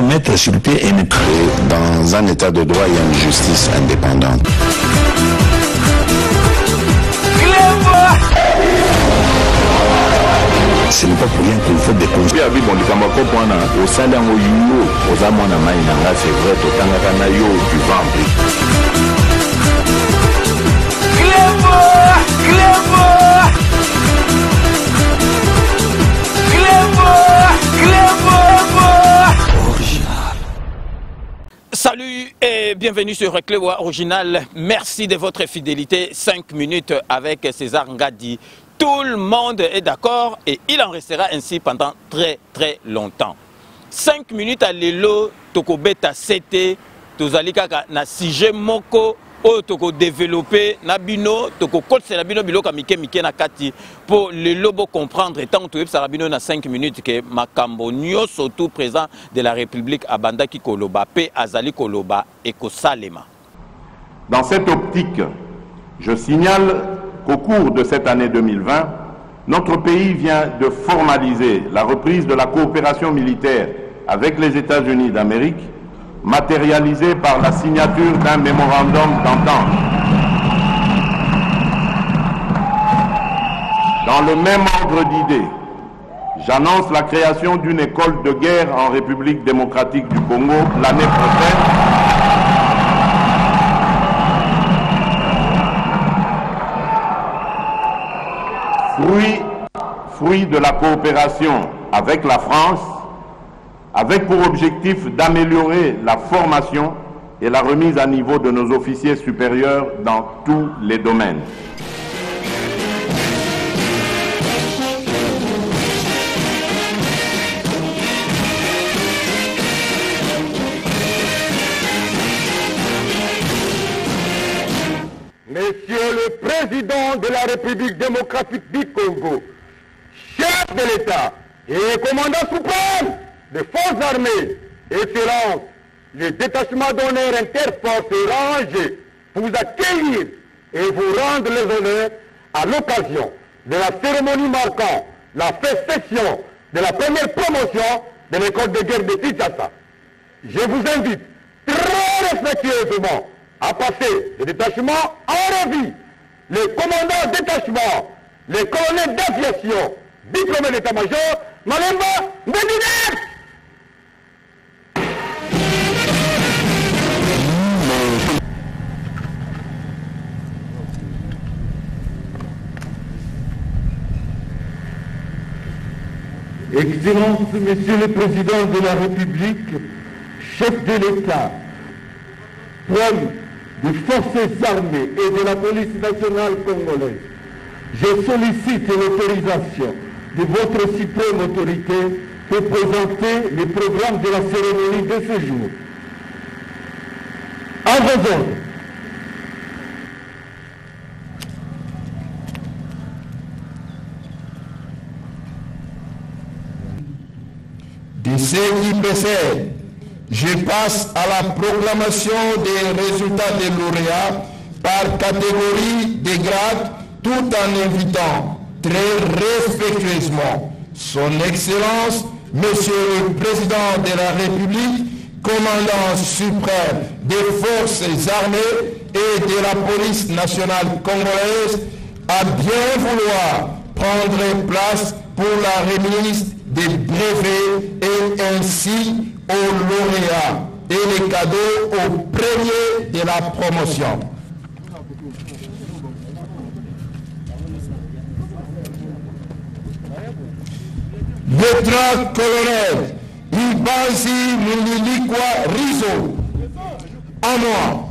doit mettre sur pied et dans un état de droit, il y a une justice indépendante. Ce n'est pas pour rien qu'il faut des conseils. Salut et bienvenue sur Cléwa Original. Merci de votre fidélité. 5 minutes avec César Ngadi. Tout le monde est d'accord et il en restera ainsi pendant très longtemps. 5 minutes à l'élo, toko beta CT, tozali kaka na sujet moko, o toko développer na bino, toko kotse na bino biloka mike na kati pour le lobo comprendre tant que ça bino na 5 minutes que makambo nyoso tout présent de la République abanda ki koloba pe azali koloba eko salema. Dans cette optique, je signale qu'au cours de cette année 2020, notre pays vient de formaliser la reprise de la coopération militaire avec les États-Unis d'Amérique, matérialisée par la signature d'un mémorandum d'entente. Dans le même ordre d'idées, j'annonce la création d'une école de guerre en République démocratique du Congo l'année prochaine. Fruit de la coopération avec la France, avec pour objectif d'améliorer la formation et la remise à niveau de nos officiers supérieurs dans tous les domaines. Monsieur le Président de la République démocratique du Congo, chef de l'État et commandant suprême des forces armées, Excellence, le détachement d'honneur Interforce est rangé pour vous accueillir et vous rendre les honneurs à l'occasion de la cérémonie marquant la festation de la première promotion de l'école de guerre de Kinshasa. Je vous invite très respectueusement à passer le détachement en revue. Les commandants de détachement, les colonels d'aviation, diplômés d'état-major, Malemba Mbedine. Excellence, Monsieur le Président de la République, chef de l'État, homme des forces armées et de la police nationale congolaise, je sollicite l'autorisation de votre suprême autorité pour présenter le programme de la cérémonie de ce jour. À vos ordres. De ce qui précède, je passe à la proclamation des résultats des lauréats par catégorie de grades, tout en invitant très respectueusement son Excellence, Monsieur le Président de la République, commandant suprême des forces armées et de la police nationale congolaise, à bien vouloir prendre place pour la remise des brevets et ainsi aux lauréats et les cadeaux aux premiers de la promotion. Lieutenant-colonel Ibanzi Mulilikwa Rizo, à moi.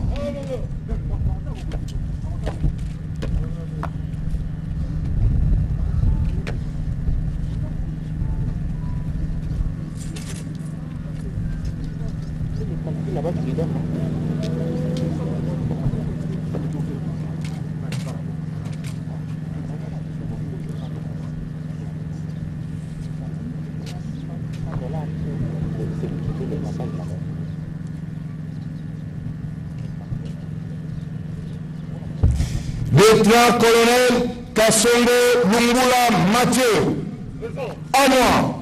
Lieutenant-colonel Kassongo Lungula Mathieu, à moi.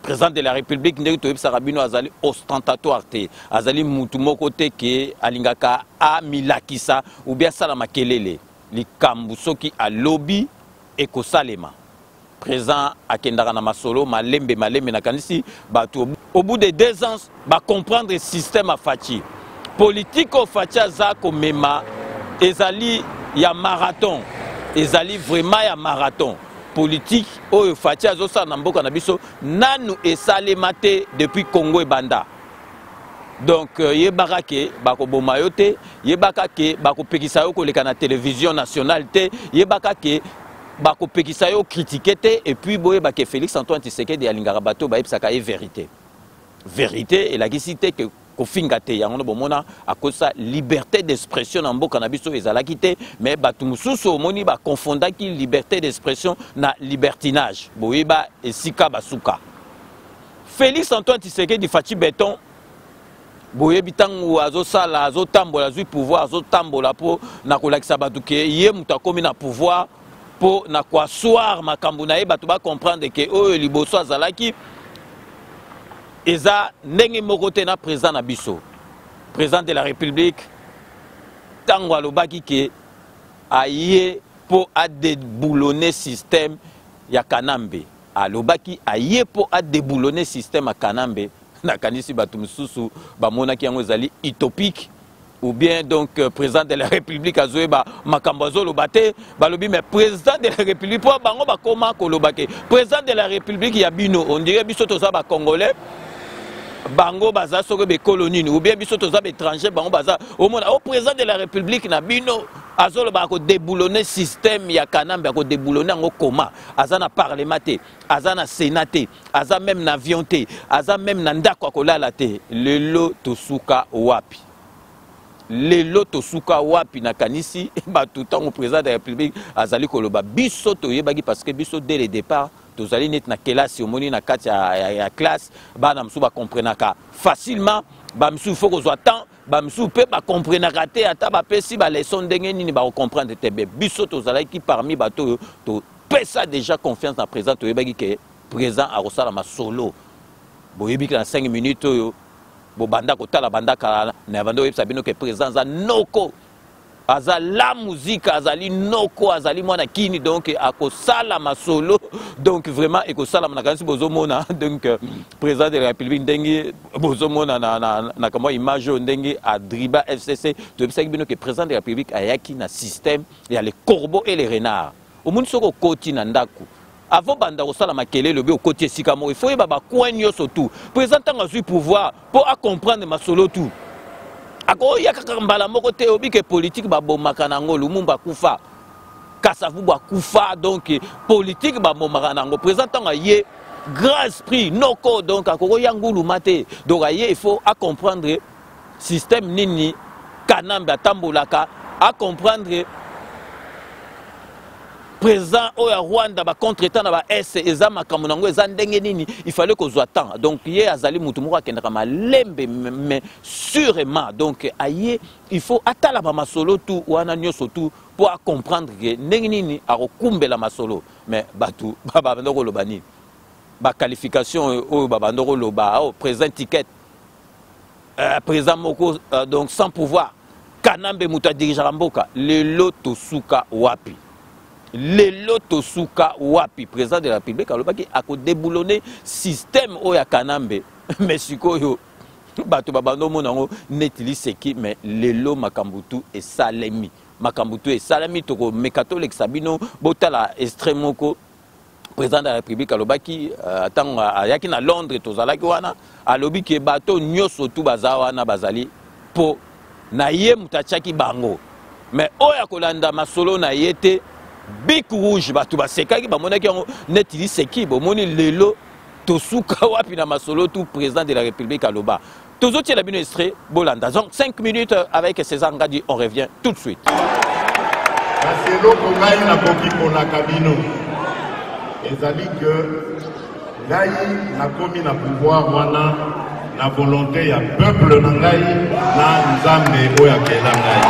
président de la République ndenge toyebi sarabino azali ostentatoire te azali mutu moko te ke alingaka a milakisa ou bien sala makelele likambu soki a lobby ekosalema président akendaka na masolo malembe na kanisi bato au bout de 2 ans ba comprendre le système a fachi politique au fachi za ko mema ezali ya marathon ezali vraiment ya marathon politique oyo fachi azosa na mboka na biso nanu esalema te depuis Congo et Banda. Donc yebaka ke bakoboma yo te yebaka ke bakopekisa yo koleka na télévision nationale te yebaka ke bakopekisa yo critiquer te et puis boyeba ke Félix Antoine Tshisekedi alingaka bato bayebisaka ye vérité et la cité que kofinga te yango bomona akosa liberté d'expression na mboka na biso ezalaki te mais bato mususu omoni ba confondaki liberté d'expression na libertinage boyeba esika basuka Félix Antoine Tshisekedi fachi béton boyebi tango azosala azotambola zui pouvoir azotambola po na kolakisa bato ke ye mutu akomi na pouvoir po na kwassoir makambo na ye bato ba comprendre ke oyo liboso azalaki eza ndenge moko te na président na biso président de la République tango alobaki ke aye po adeboulonner système ya Kanambe alobaki aye po adeboulonner système ya Kanambe nakanisi bato mususu bamonaki yango ezali utopique ou bien donc président de la République azoeba makambo azoloba te balobi mais président de la République po bango bakoma kolobake président de la République ya bino on dirait biso toza ba congolais bango baza soko be colonie ou bien biso toza be étranger bango baza au monde au président de la République na bino azoloba ko déboulonner système ya Kanambe ko déboulonner ngo koma aza na parlement te aza na sénat te aza même na avion te aza même na ndako akolala te lelo tosuka wapi lelo tosuka wapi na kanisi ba tout temps au président de la République azali koloba biso toyebaki parce que biso dès le départ tozali net na kelasi omoni na kati ya classe bana msu ba comprenaka facilement ba msu faut que soit temps ba msu pe ba comprenaka te ata ba pesi ba leçon ndenge nini ba comprendre te be biso tozali ki parmi bato to pesa déjà confiance na président toyebaki ke président a rosala ma solo boyebi na 5 minutes oyo bo banda ko tala banda kala na bando yebisa bino ke président za noko aza la musique azali noko azali mwana kini donc akosala masolo donc vraiment ekosala na kanisi bozomona donc président de la République ndenge bozomona na kama image ndenge adriba FCC tobisaki bino ke président de la République ayaki na système ya les corbeaux et les renards omoni soko koti na ndako avant banda kosala makele lobi okoti esika mo il faut yeba ba kwenyo surtout président tanga zui pouvoir pour à comprendre masolo tout ako yakaka mbala moko te obi ke politique babomaka nango Lumumba kufa Kasavu kufa donc politique babomaka nango président tanga ye grand esprit noko donc akoko yangulu mate donc aye il faut à comprendre système nini Kanambe atambolaka à comprendre président oya Rwanda ba contre-temps na ba S eza makambo nango eza ndenge nini il fallait qu'on soit temps donc ye azali mutu moko akendaka malembe mais sûrement donc aye il faut atala ba masolo tout wana nyoso tout pour comprendre que ndenge nini akokumbela masolo mais batu baba ndoko lobani ba qualification oyo baba ndoko loba o président ticket président moko donc sans pouvoir Kanambe muta dirigeant mboka lelo tosuka wapi lelo tosuka wapi président de la République alobaki ako déboulonner système oya Kanambe mais sikoyo bato babando monango netili seki mais lelo makambutu et salemi toko mekatolek sabino botala extrêmement président de la République alobaki atang ayaki na Londres tozalaki wana alobi ke bato nyoso tu bazawana bazali po na ye mutachaki bango mais oya kolanda masolo na yete Bic rouge batu basekaki bamonaki yango netili seki bomoni lelo tosuka wapi na masolo tout président de la République aloba tozo tie la bino extrait bolanda donc 5 minutes avec César Ngadi on revient tout de suite Marcelo Kongai na boki pona kabino ezali que ngai na komi na pouvoir wana na volonté ya peuple na ngai na nzambe oya kela ngai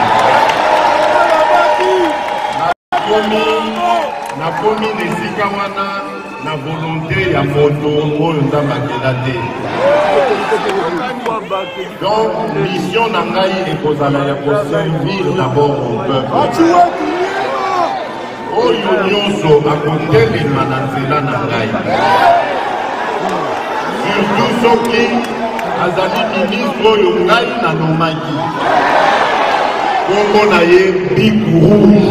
na komi nesika wana la volonté ya moto oyo nzambakela te. Donc mission na ngai ekozala ya koservir d'abord mon peuple oyo nyonso akotelema na nzela na ngai, surtout soki azali ministre oyo ngai nanomaki kombo na ye Bic Rouge.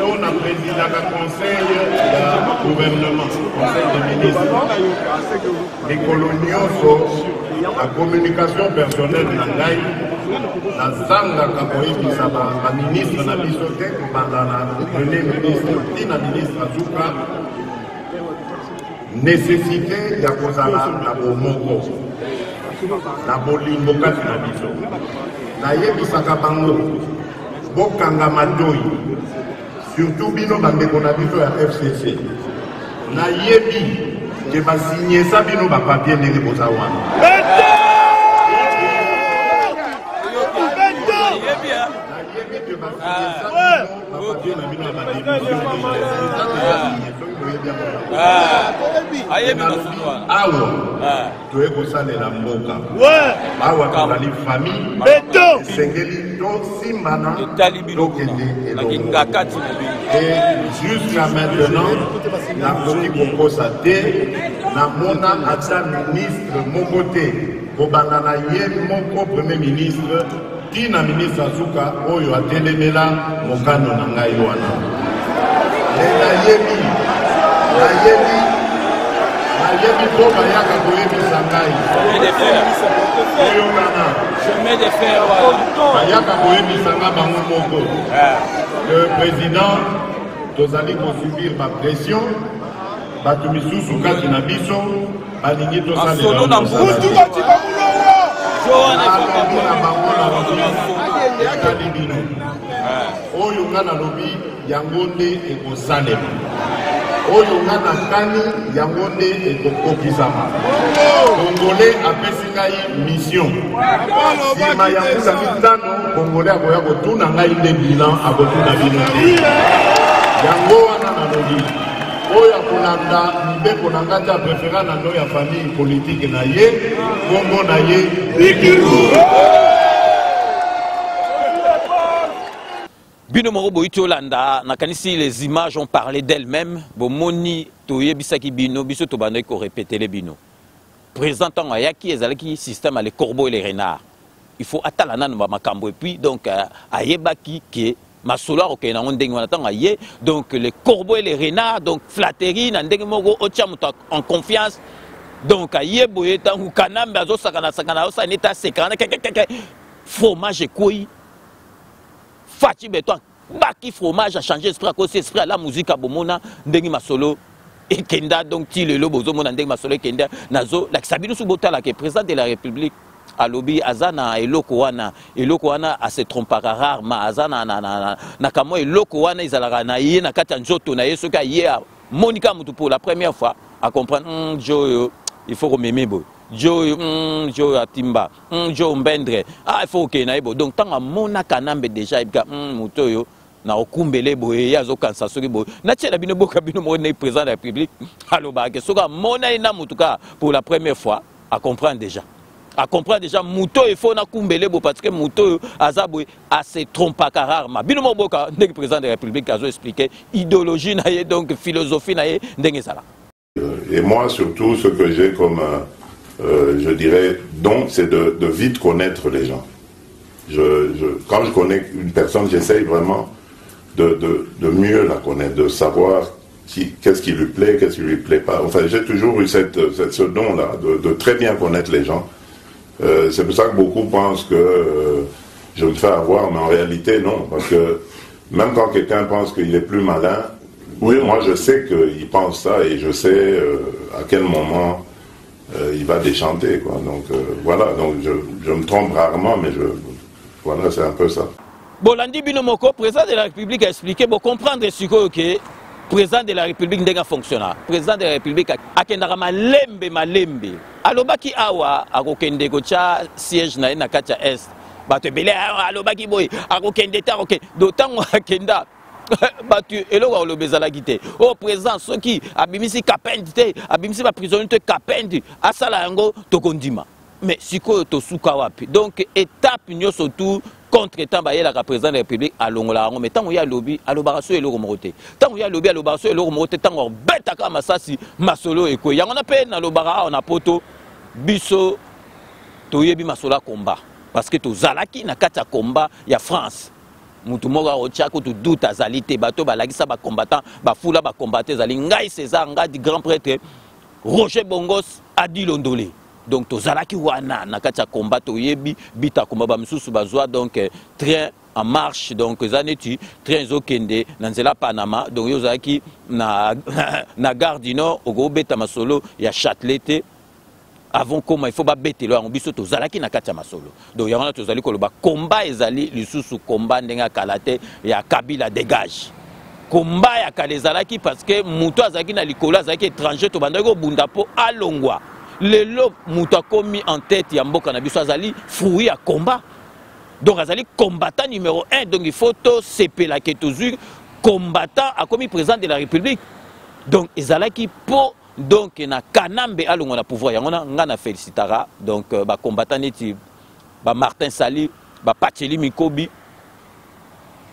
On a présidé le conseil du gouvernement, conseil des ministres. Les coloniaux, la communication personnelle de Nangaï, la Zanga Kapoï, la ministre n'a pas sauté, le premier ministre, la ministre Azuka, nécessité de la Bomoko, la Bolimbo Katinabiso, la Yebisaka Bango. Bokanga Matoi, surtout bino bandeko na biso ya FCC. Na yebi ke ba signer ça bino ba papier ndenge boza wana. Awa tu es kosale la mboka. Awa tozali famille. Sengeli to simbana et jusqu'à maintenant na koki kokosa te na mona ata ministre mokote kobanda na ye moko premier ministre tina ministre Azuka oyo atelemela mokano na ngai wana. Nayebi po bayaka koyebisa ngai oyo kana bayaka koyebisa nga bango moko le président tozali kosubir bapression bato misusu kati na biso balingi tosalela na bango etali bino oyo nga nalobi yango nde ekosalema oyo nga na kani yango nde ekokokisama. Congolais apesi ngai mission nsima ya mbula mitano Congolais akoya kotuna ngai nde bilan akotuna bino te yango wana nalobi oyo akolanda mbeko na ngai te aprefera na ndo ya famille politique na ye kombo na ye Bikiru. Bino Morobo Itolanda, nakanisi les images ont parlé d'elles-mêmes. Bomoni toye bisaki bino biso to bandai ko répéter les bino. Présentant ayaki ezalaki système les corbeaux et les renards. Il faut atalana no makambo et puis donc ayebaki ke masolo okena ndenge wana tanga ye donc les corbeaux et les renards donc flatterie na ndenge moko otia muto en confiance. Donc ayeboye tangu kanambe azo sakana osa neta sekana fromage koi Fati beto baki fromage a changé esprit à cause esprit à la musique à bomona ndengi masolo et kenda donc ti le bozo mona ndengi masolo kenda nazo la sabino subota la que président de la République à lobby azana eloko wana a se trompera rarement azana na kamo eloko wana izalaka na ye na kati nzoto na yeso ka ye Monica mutu pour la première fois à comprendre Joe il faut remémorer bo Joe Atimba, Joe Mbendre, il faut que naïbo. Donc tant à mona kanambe déjà ibka mutoyo na okumbele boye yazo kansa soki boye. Na tchela bino boka bino mo né président de la République. Alors bah que soka mona ina mutuka pour la première fois à comprendre déjà. À comprendre déjà muto il faut na kumbele bo parce que muto azaboy a se trompa rarement. Bino mo boka né président de la République a expliqué idéologie na ye donc philosophie na ye ndenge sala. Et moi surtout ce que j'ai comme je dirais, donc, c'est de vite connaître les gens. Quand je connais une personne, j'essaye vraiment de mieux la connaître, de savoir qu'est-ce qui lui plaît, qu'est-ce qui lui plaît pas. Enfin, j'ai toujours eu ce don-là, de très bien connaître les gens. C'est pour ça que beaucoup pensent que je me fais avoir, mais en réalité, non. Parce que même quand quelqu'un pense qu'il est plus malin, oui, moi, je sais qu'il pense ça et je sais à quel moment il va déchanter, quoi. Donc voilà, donc je me trompe rarement, mais voilà, c'est un peu ça. Bolandi Binomoko, président de la République, a expliqué, pour comprendre ce que président de la République n'est fonctionnaire. Président de la République a kendara malembe. Alobaki awa akokende gocha siège na kacha est. Bato belé alobaki boy akokende ta ok. D'autant akenda batu eloko olobezala gite. Oh président soki abimisi kapendite, abimisi ba prisonnier te kapendi asala yango tokondima. Mais siko to suka wapi. Donc étape nyoso tout contre-temps, il y a le président de la République à Longola. Mais tant qu'il y a lobby, à l'obération et l'oromoroté. Tant qu'il y a lobby, à l'obération et l'oromoroté, tant qu'on bête à Kamasasi, Masolo et quoi. Il y a un appel dans l'obara, on a poto, biso, toyebi Masola combat. Parce que tout Zalaki n'a qu'à combat, il y a France. Moutumora Ochako, tout doute à Zalité, bateau, balagisa, ba combattant, ba foula, ba combattre, Zali, Ngaï César, Ngaï, grand prêtre, Roger Bongos, Adi Londolé. Donc tozalaki wana nakacha combat toyebi bita komba ba misusu bazwa donc train en marche donc zaneti train zokende na nzela Panama donc yozaki na gare du Nord ogo beta masolo ya Châtelet avant comment il faut ba betelo en biso tozalaki nakacha masolo donc yana tozali koloba combat ezali lisusu combat ndenga kalate ya Kabila dégage combat ya kalezalaki parce que muto azaki na likolo azaki étranger to bandako bunda po alongwa. Le lot mouta commis en tête Yamboka Nabiso Azali, fruit à combat. Donc Azali combattant numéro 1. Donc il faut tout CP la Ketozur, combattant a commis président de la République. Donc Ezala qui po donc na Kanambe alongo na pouvoir yangona ngana félicitara donc ba combattant neti ba Martin Sali, ba Pacheli Mikobi,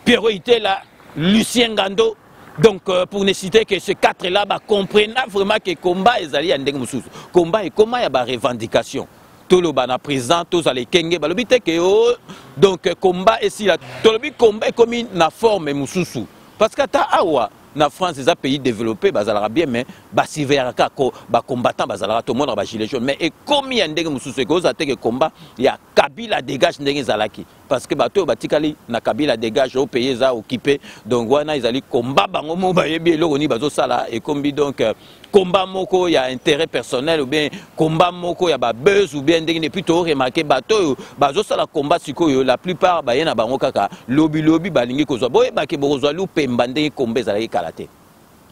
Pierrot Itela, Lucien Gando. Donc, pour ne citer que ces quatre-là, comprennent vraiment que le combat est allé à Ndeng Moussous. Combat et comment il y a des revendications. Tout le monde présent, tous les Kenge, le but est que donc combat est ici là. Tout le but combat est comme une forme Moussous. Parce que awa na France, c'est un pays développé, bazalara bien, mais basiveraka ko combattant bazalara tout le monde ba gilet jaune. Mais et comme il y a Ndeng Moussous, que vous avez que combat, il y a Kabila dégage Ndeng Zalaki. Parce que bateau batikali na Kabila dégage au pays za occupé donc wana ils allaient combat bango mo ba yebi eloko ni bazo sala et combi donc combat moko ya intérêt personnel ou bien combat moko ya ba buzz ou bien ndenge plutôt remarquer bateau bazo sala combat sikoyo la plupart ba yena bango kaka lobby balingi kozwa boye ba ke bozwa lu pemba ndenge kombe za kalate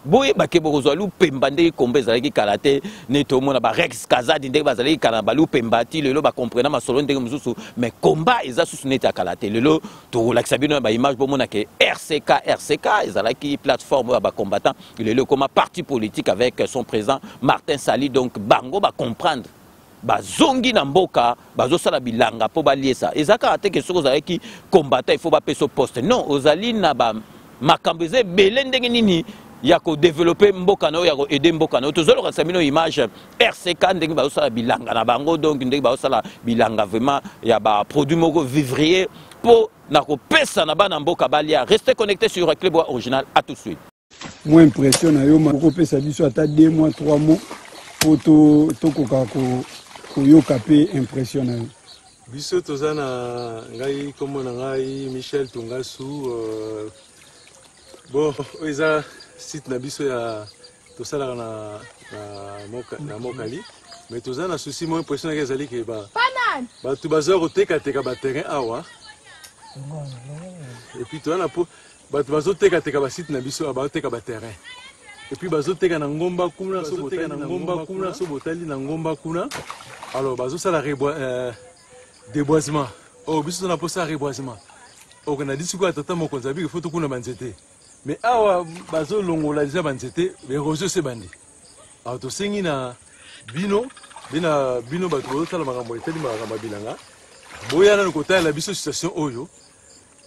boye ba ke bozwa lu pemba ndenge kombe za kalate neto mona ba Rex Kazadi ndenge bazali kana ba lu pemba ti lelo ba comprendre ma solo ndenge mususu mais combat eza susu neta kalate lelo to la sabino ba image bo mona ke RCK ezalaki plateforme ba combattant lelo comme parti politique avec son président Martin Sali donc bango ba comprendre ba zongi na mboka bazo sala bilanga po ba liesa ezaka ate ke soko zalaki combattant il faut ba peso poste non ozali na ba makambeze belendenge nini ya ko développer mboka na ya ko aider mboka na tozolo ka samino image RCK ndenge ba osala bilanga na bango donc ndenge ba osala bilanga vraiment ya ba produit moko vivrier po na ko pesa na bana mboka balia restez connectés sur Club Original à tout de suite. Moi impression na yo ma ko pesa biso ata 2 mois 3 mois poto to ko yo kapé impression na yo biso tozana ngai comme na ngai Michel Tungasu bon oza site na biso ya tosala na mokali mais toza na souci mo impression que ezali ke ba tu bazo teka ba terrain awa et puis toza na po ba tu bazo teka ba site na biso ba teka ba terrain et puis bazo teka na ngomba kuna so boteka na ngomba kuna so botali na ngomba kuna alors bazo sala déboisement oh biso na po sa reboisement o kana disi ko tata mo konzabi il faut to kuna banzete. Mais awa bazo longola déjà banzete les roseaux se bandi alors to sengi na bino bato bozosala makambo etali makambo bilanga boyana na kotala la biso situation oyo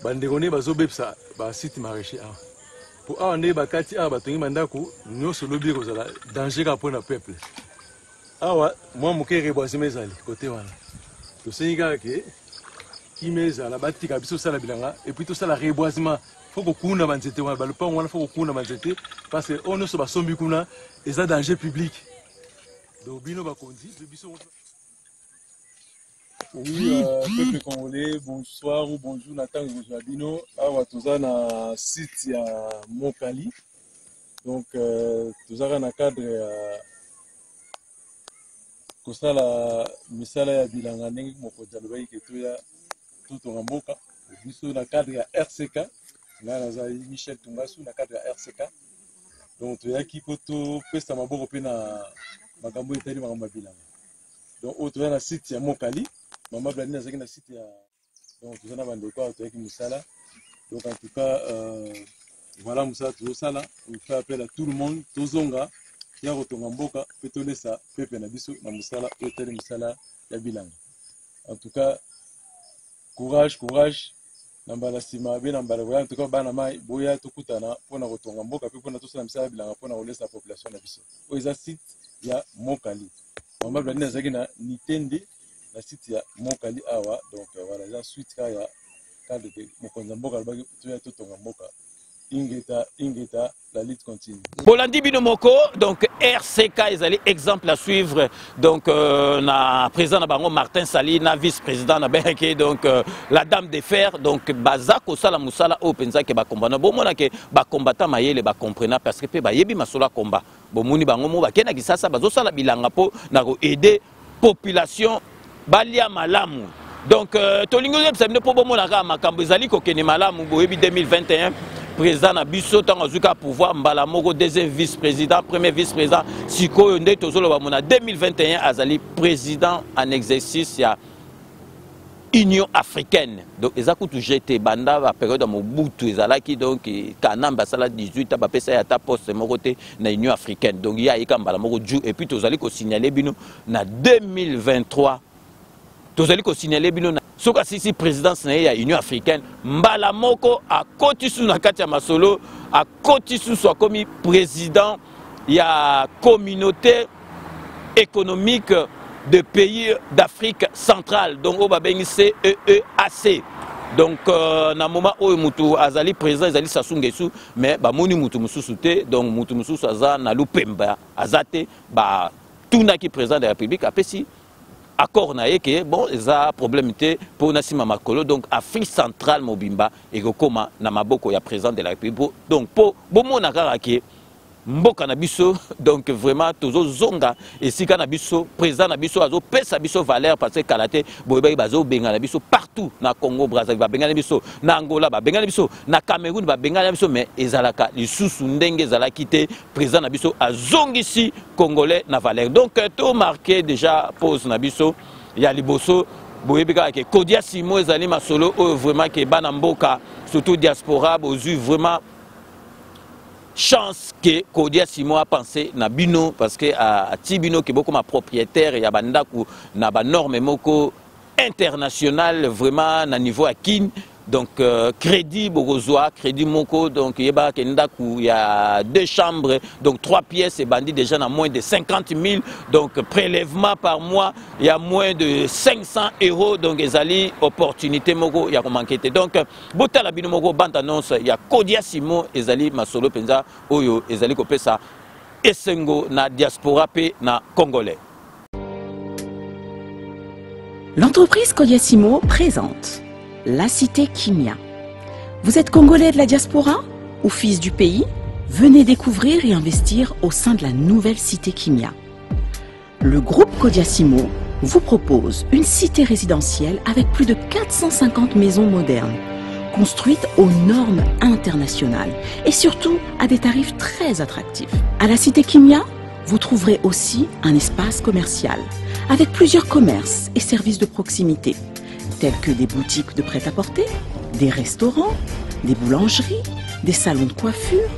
bandeko ne bazobebisa ba site maraîcher awa po awa nde bakati awa batongi bandako nyonso lobi ekozala danger ka mpona peuple awa mwa moke reboisement ezali kote wana tosengi kaka ke kime ezala batika biso osala bilanga et puis tosala reboisement faut que kuna banzete wana balupango wana faut que kuna banzete parce que on nyonso basombi kuna eza danger public donc bino bakonzi biso. Oui, peuple congolais, bonsoir ou bonjour, Nathan Bino. Awa toza na site ya Mokali. Donc toza na cadre kosala misala ya bilanga ndenge mokonzi alobaki ke totonga mboka biso na cadre ya RCK nga nazali Michel Tungasu na cadre ya RCK donc toyaki po topesa maboko mpe na makambo etali makambo ya bilanga donc oyo toza na site ya Mokali mama Blandine azalaki na site ya donc toza na bandeko awa toyaki mosala donc en tout cas voilà mosala tozosala on fait appel à tout le monde tozonga ya kotonga mboka mpe tolesa pepe na biso na mosala oyo etali mosala ya bilanga en tout cas courage na mbala nsima be na mbala koya en tout cas bana mai boya tokutana mpona kotonga mboka mpe mpona tosala misala ya bilanga mpona kolesa population na biso oyo eza site ya Mokali mama Blandine azalaki na Nitende na site ya Mokali awa donc voilà eza suite ka ya cadre de mokonzi mboka alobaki toya totonga mboka ingeta la lutte continue. Bolandi Binomoko, donc RCK, ils allaient exemple à suivre. Donc, na président Bango Martin Sali, na vice-président na Benke, donc la dame de fer, donc Bazako Sala Moussala au Penza ke ba combattant. Bon mona ke ba combattant mayele ba comprena parce que pe ba yebi masola combat. Bon moni bango mo ba kena kisasa bazo sala bilanga po na ko aider population balia malamu. Donc tolingo yebsa po bon mona ka makambo ezali ko kene malamu bo yebi 2021. Président na biso tango zuka pouvoir mbala moko deuxième vice-président premier vice-président sikoyo nde tozolo ba mona 2021 azali président en exercice ya Union africaine donc ezakutu jeté banda ba période Mobutu ezalaki donc kanamba sala 18 ba pesa ya ta poste moko te na Union africaine donc ya ika mbala moko ju et puis tozali ko signaler bino na 2023 tozali ko signaler bino na soka sisi présidence na ya Union africaine mbala moko a kotisu na kati ya masolo a kotisu so komi président ya communauté économique de pays d'Afrique centrale donc o ba bengi CEEAC donc na moment oyo mutu azali président azali Sassou Nguesso mais ba moni mutu mususu te donc mutu mususu aza na Lupemba azate ba tunaki président de la République apesi accord na yeke bon eza problème te pour nasima makolo donc Afrique centrale mobimba et koma na maboko ya président de la République donc po bomona kaka ke mboka na biso donc vraiment tozo zonga esika na biso président na biso azo pesa biso valeur parce que kalate boyeba bazo benga na biso partout na Congo Brazzaville ba benga na biso na Angola ba benga na biso na Cameroun ba benga na biso mais ezalaka lisusu ndenge ezalaki te président na biso azongisi congolais na valeur donc to marqué déjà pause na biso ya liboso boyebika ke Kodia Simo ezali masolo vraiment ke bana mboka surtout diaspora bozu vraiment chance que Kodia Simo a pensé na bino parce que à Tibino qui est beaucoup ma propriétaire et à bandaku na ba norme moko international vraiment na niveau à kin donc crédit bogozoa crédit moko donc yeba kendaku il y a 2 chambres donc 3 pièces et bandit déjà na moins de 50 000 donc prélèvement par mois il y a moins de 500 € donc ezali opportunité moko ya komankete donc botala bino moko bande annonce il y a Kodia Simo ezali masolo penza oyo ezali kopesa esengo na diaspora pe na congolais. L'entreprise Kodia Simo présente la cité Kimia. Vous êtes congolais de la diaspora ou fils du pays? Venez découvrir et investir au sein de la nouvelle cité Kimia. Le groupe Kodia Simo vous propose une cité résidentielle avec plus de 450 maisons modernes, construites aux normes internationales et surtout à des tarifs très attractifs. À la cité Kimia, vous trouverez aussi un espace commercial avec plusieurs commerces et services de proximité, tels que des boutiques de prêt-à-porter, des restaurants, des boulangeries, des salons de coiffure,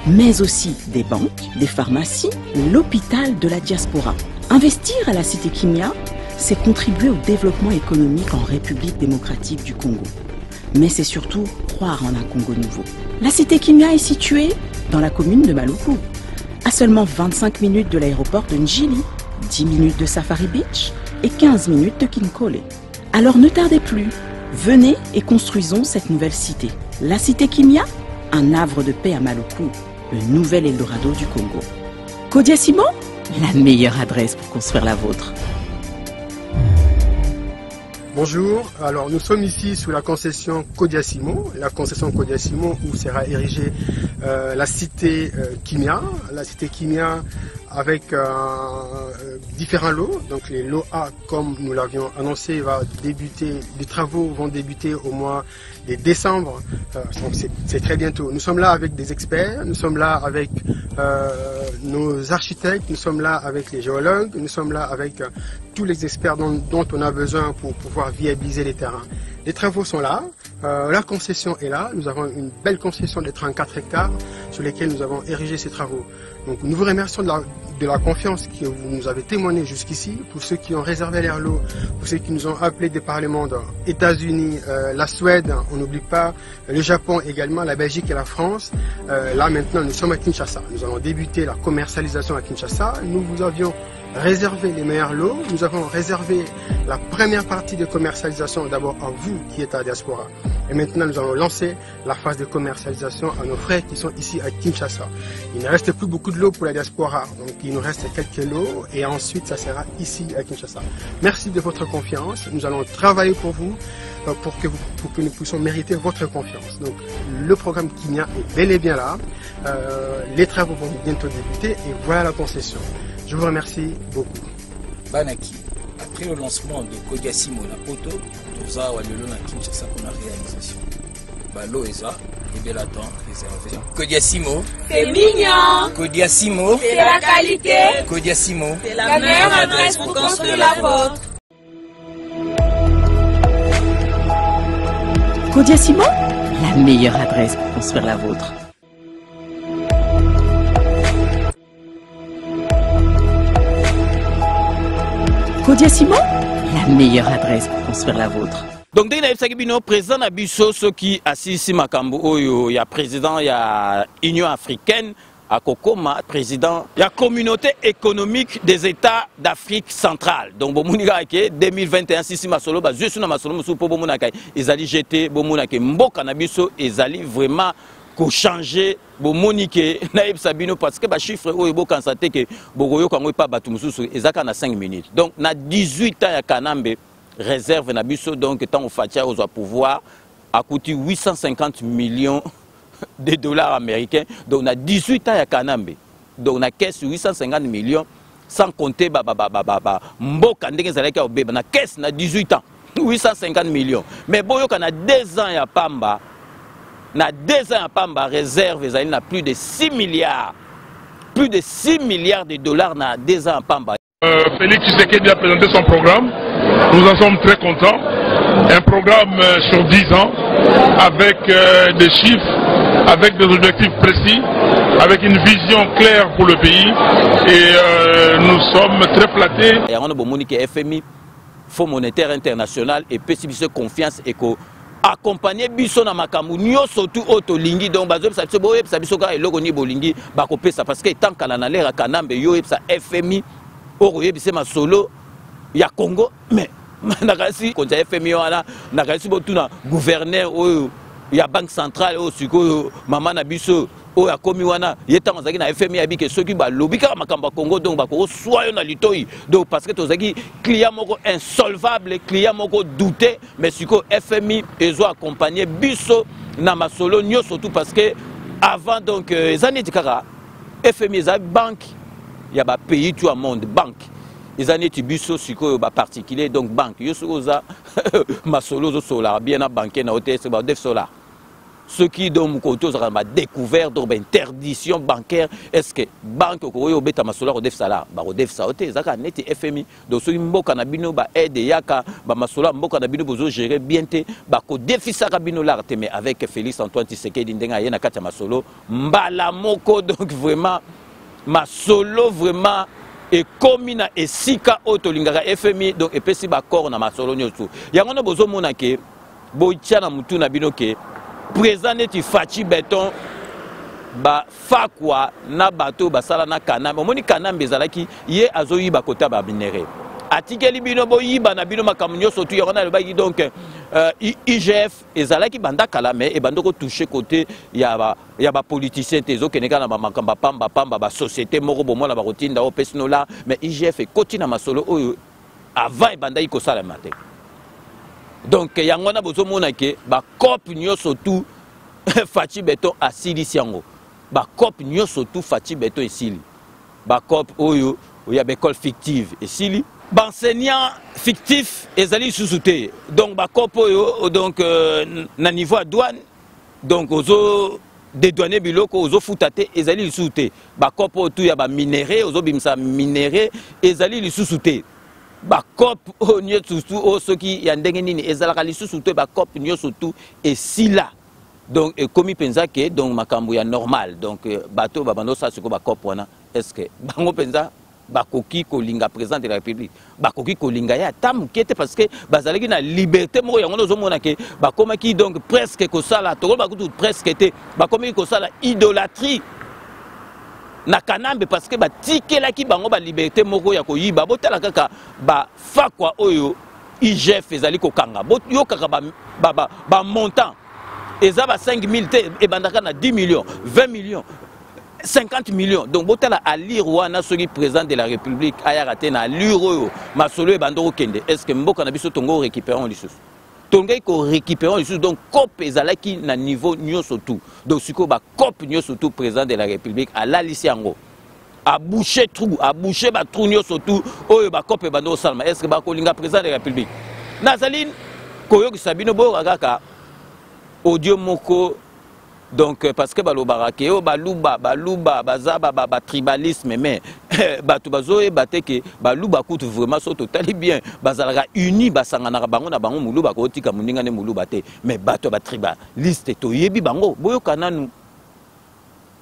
mais aussi des banques, des pharmacies, l'hôpital de la diaspora. Investir à la cité Kimia, c'est contribuer au développement économique en République démocratique du Congo. Mais c'est surtout croire en un Congo nouveau. La cité Kimia est située dans la commune de Maluku, à seulement 25 minutes de l'aéroport de Njili, 10 minutes de Safari Beach et 15 minutes de Kinkole. Alors ne tardez plus, venez et construisons cette nouvelle cité. La cité Kimia, un havre de paix à Maluku, le nouvel Eldorado du Congo. Kodia Simo, la meilleure adresse pour construire la vôtre. Bonjour, alors nous sommes ici sous la concession Kodia Simo, la concession Kodia Simo où sera érigée la cité Kimia. La cité Kimia avec différents lots. Donc les lots A, comme nous l'avions annoncé, les travaux vont débuter au mois de décembre. Donc c'est très bientôt. Nous sommes là avec des experts, nous sommes là avec nos architectes, nous sommes là avec les géologues, nous sommes là avec tous les experts dont on a besoin pour pouvoir viabiliser les terrains. Les travaux sont là, la concession est là, nous avons une belle concession de 34 hectares sur lesquels nous avons érigé ces travaux. Donc nous vous remercions de la confiance que vous nous avez témoignée jusqu'ici, pour ceux qui ont réservé leur lot, pour ceux qui nous ont appelés des par le monde, États-Unis, la Suède, on n'oublie pas, le Japon également, la Belgique et la France. Là maintenant nous sommes à Kinshasa, nous allons débuter la commercialisation à Kinshasa. Nous vous avions réservé les meilleurs lots, nous avons réservé la première partie de commercialisation d'abord à vous qui êtes à la diaspora. Et maintenant nous allons lancer la phase de commercialisation à nos frères qui sont ici à Kinshasa. Il ne reste plus beaucoup de lots pour la diaspora, donc il nous reste quelques lots et ensuite ça sera ici à Kinshasa. Merci de votre confiance, nous allons travailler pour vous, pour que nous puissions mériter votre confiance. Donc le programme Kimia est bel et bien là, les travaux vont bientôt débuter et voilà la concession. Je vous remercie beaucoup. Banaki, après le lancement de Kodiasimo na Poto, nous avons le na Kinshasa pour la réalisation. Balo Eza, et bien attend réservé. Kodiasimo, c'est mignon. Kodiasimo, c'est la qualité. Kodiasimo, c'est la meilleure adresse pour construire la vôtre. Kodiasimo, la meilleure adresse pour construire la vôtre. Kodiasimo, la meilleure adresse pour construire la vôtre. Donc, dès que président Nabiso, ceux qui assistent Makambo, il y a président, il y a Union africaine, à Kokoma, président, il y a communauté économique des États d'Afrique centrale. Donc, 2021, si Masolo, je suis dans Masolo, ils allaient jeter, Mboka Nabiso, ils allaient vraiment changer monique naïb sabino parce que ba chiffre o ebo constater que bogoyo kango pas batu mususu ezaka na 5 minutes. Donc na 18 ans ya Kanambe réserve na biso donc tant au fatia aux pouvoir a coûté 850 millions de dollars américains. Donc na 18 ans ya Kanambe. Donc na caisse 850 millions sans compter mboka ndenge zaleka obeba na caisse na 18 ans 850 millions. Mais boyo kana 2 ans ya Pamba. Na 2 ans à Pamba réserve, ils ont plus de 6 milliards. Plus de 6 milliards de dollars na 2 ans à Pamba. Félix Tshisekedi a présenté son programme. Nous en sommes très contents. Un programme sur 10 ans, avec des chiffres, avec des objectifs précis, avec une vision claire pour le pays. Et nous sommes très flattés. Il y a un FMI, Fonds monétaire international, et possibilité de confiance et accompagner biso na makambu nyoso tu auto lingi donc bazo ça se boye ça biso ka eloko ni bolingi bakopesa parce que tant kala na lera Kanambe yo ça FMI oro yebise masolo ya Congo mais nakasi konza FMI wana nakasi botuna gouverneur oyo ya banque centrale o siko mama na biso oyo akomi wana yetango zaki na FMI abike soki ba lobika makamba Congo donc bako soyo na litoi donc parce que tozaki client moko insolvable client moko douté mais siko FMI ezo accompagner biso na masolo nyo surtout parce que avant donc ezani tikaka FMI za banque ya ba pays tout au monde banque ezani tibiso siko ba particulier donc banque yo soza masolo zo solar bien na banque na OTS ba def solar. Ce qui donc a découvert donc interdiction bancaire est-ce que banque ko beta masolo ko def sala ba ko def saote zaka neti FMI donc so mboka na bino ba aide yaka ba masolo mboka na bino bozo gérer bien te ba ko defisa ka bino l'arte mais avec Félix Antoine Tshisekedi ndenga yena kata masolo mbala moko donc vraiment masolo vraiment et komina et sika otolingaka FMI donc epesi ba corps na masolo nyoto yango na bozo mona ke boitia na mutu na bino ke présent neti Fachi Béton ba fakwa na bato basala na Kanambe omoni Kanambe ezalaki ye azoyiba kota ba minéraux atikeli bino boyiba na bino makamnyo surtout yona le baki donc IGF ezalaki banda kala mais e bandoko toucher côté ya ba politicien tezo keneka na makamba pamba ba société moko bomona ba rotinda o pesnola mais IGF e koti na masolo oyo avant e banda ikosala matin. Donc, il y a un besoin de ba cop nyoso tout Fachi Béton asili siango. Ba cop nyoso tout Fachi Béton esili. cop oyo ya école fictive et sili enseignant fictif ezali sous-souté donc cop oyo donc na niveau à douane donc ozo dédouaner biloko ozo futate ezali sous-souté cop oyo tu ya ba minéré ozo bimsa minéré ezali sous-souté cop onyo surtout o soki ya ndenge nini ezalaka sous-souté cop nyo surtout et sila donc comme pensa que donc makambo ya normal donc bateau babando ça ce ko cop wana est-ce que bango pensa bakoki kolinga président de la République bakoki kolinga ya tamukete parce que bazalaki na liberté moko yango nozomona ke bakomaki donc presque kosala to bakutu presque été bakomaki kosala idolâtrie na kanambe parce que batikelaki bango ba liberté moko ya koyiba botala kaka ba fakwa oyo IGF ezali kokanga yo kaka ba montant eza ba 5000 te ebandaka na 10 millions 20 millions 50 millions. Donc, botala à lire wana soki président de la République ayarate na lire masolo e bandoro kende. Est-ce que mboka na biso tongo récupérons les sous? Tongo ko récupérons les sous. Donc, cop ezalaki na niveau nyonso tout. Donc, siko ba cop nyonso tout président de la République à la lisiango. A boucher trou, a boucher ba trou nyonso tout. Oyo ba cop e bandoro salma. Est-ce que ba kolinga président de la République? Nazaline koyo ki sabino bo kaka audio moko. Donc parce que balobarake baluba bazaba tribalisme mais batu bazoe bateke baluba kutu vraiment so totali bien bazalaka uni basangana bango na bango muluba ko tika muninga ne muluba te mais batu ba tribaliste to yebi bango boyo kananu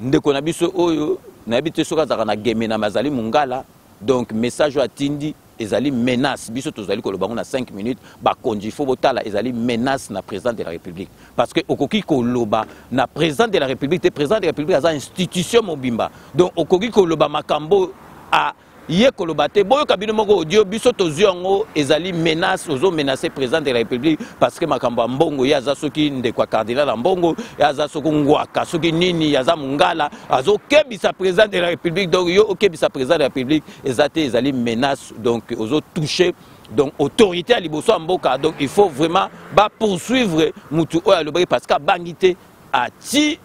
ndeko na biso oyo na bité soka zaka na game na mazali mungala donc message atindi ezali menace biso tozali ko lobango na 5 minutes ba konji fo botala ezali menace na président de la République parce que okoki ko loba na président de la République te président de la République aza institution mobimba donc okoki ko loba makambo a ye ko loba te boyo kabino moko audio biso toziongo ezali menace ozo menacer président de la République parce que makambo mbongo ya za soki ndekwa cardinal mbongo ya za soki ngwaka soki nini ya za mungala azo kebisa président de la République donc yo okebisa président de la République ezate ezali menace donc ozo toucher donc autorité à liboso mboka donc il faut vraiment ba poursuivre mutu oya lobaki parce que bangité a ti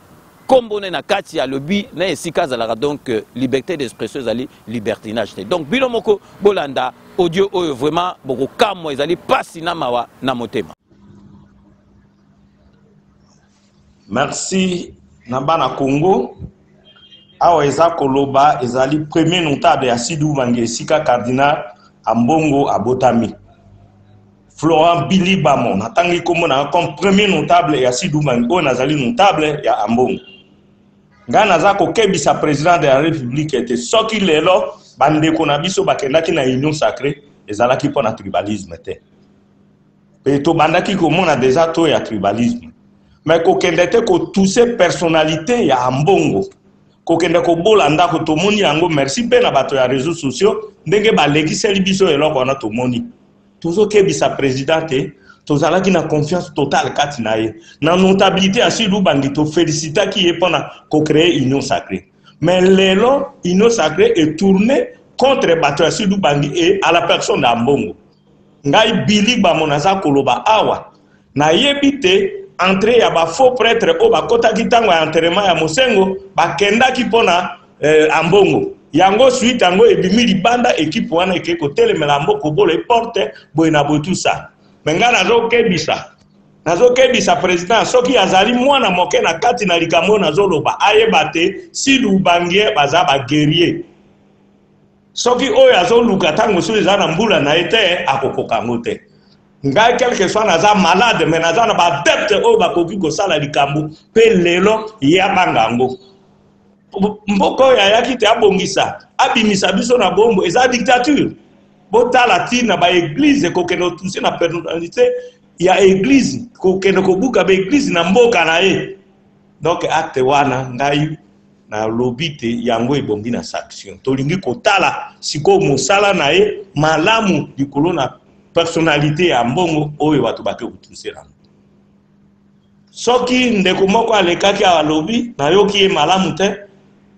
kombone na kati ya lobby na esika zalaka donc liberté d'expression ezali libertinage te donc bino moko bolanda audio oyo vraiment boko kamwa ezali pasi na mawa na motema. Merci na bana Congo awa eza koloba ezali premier notable ya Sidou Bangi esika cardinal Ambongo abotami Florent Billy Bamon natangi komona comme premier notable ya Sidou Bangi o nazali notable ya Ambongo ngana za ko kebisa président de la République était soki lelo bandeko na biso bakendaki na union sacrée ezalaki pona tribalisme te pe to bandaki komona déjà to ya tribalisme mais ko kendete ko toucher personnalité ya Ambongo ko kende ko bolanda ko tomoni yango merci pe na bato ya réseaux sociaux ndenge balekiseli biso eloko na tomoni tozo kebisa président te tozalaki na confiance totale kati na ye na notabilité à Sidou Bangi to félicita qui est pendant ko créer union sacrée mais lelo union sacrée est tournée contre bato ya Sidou Bangi et à la personne d'Ambongo ngai Billy Bamonaza koloba awa na yebite entrée ya ba faux prêtre o ba kota kitango ya enterrement ya Mosengo ba kenda ki pona Ambongo yango suite yango ebimi libanda équipe wana ekeko telemela mboko bolo porte boina botu ça menga nazo kebisa président soki azali mwana moke na kati na likambo nazo loba ayebate Sidou Bangi baza ba guerrier soki oyo azo luka tango so eza na mbula na ete akokoka ngote ngai quelque soit naza malade mais naza na ba dette o bakoki ko sala likambo pe lelo ya bangango mboko ya yaki te abongisa abimisa biso na bombo eza dictature botala tina ba église ko keno toucher na personnalité ya église ko keno ko buka ba église na mboka na ye donc acte wana ngai na lobite yango ebongi na sanction tolingi kotala siko mosala na ye malamu likolo na personnalité ya mbongo oyo bato bake kutusela soki ndeko moko alekaki a lobi na yoki malamu te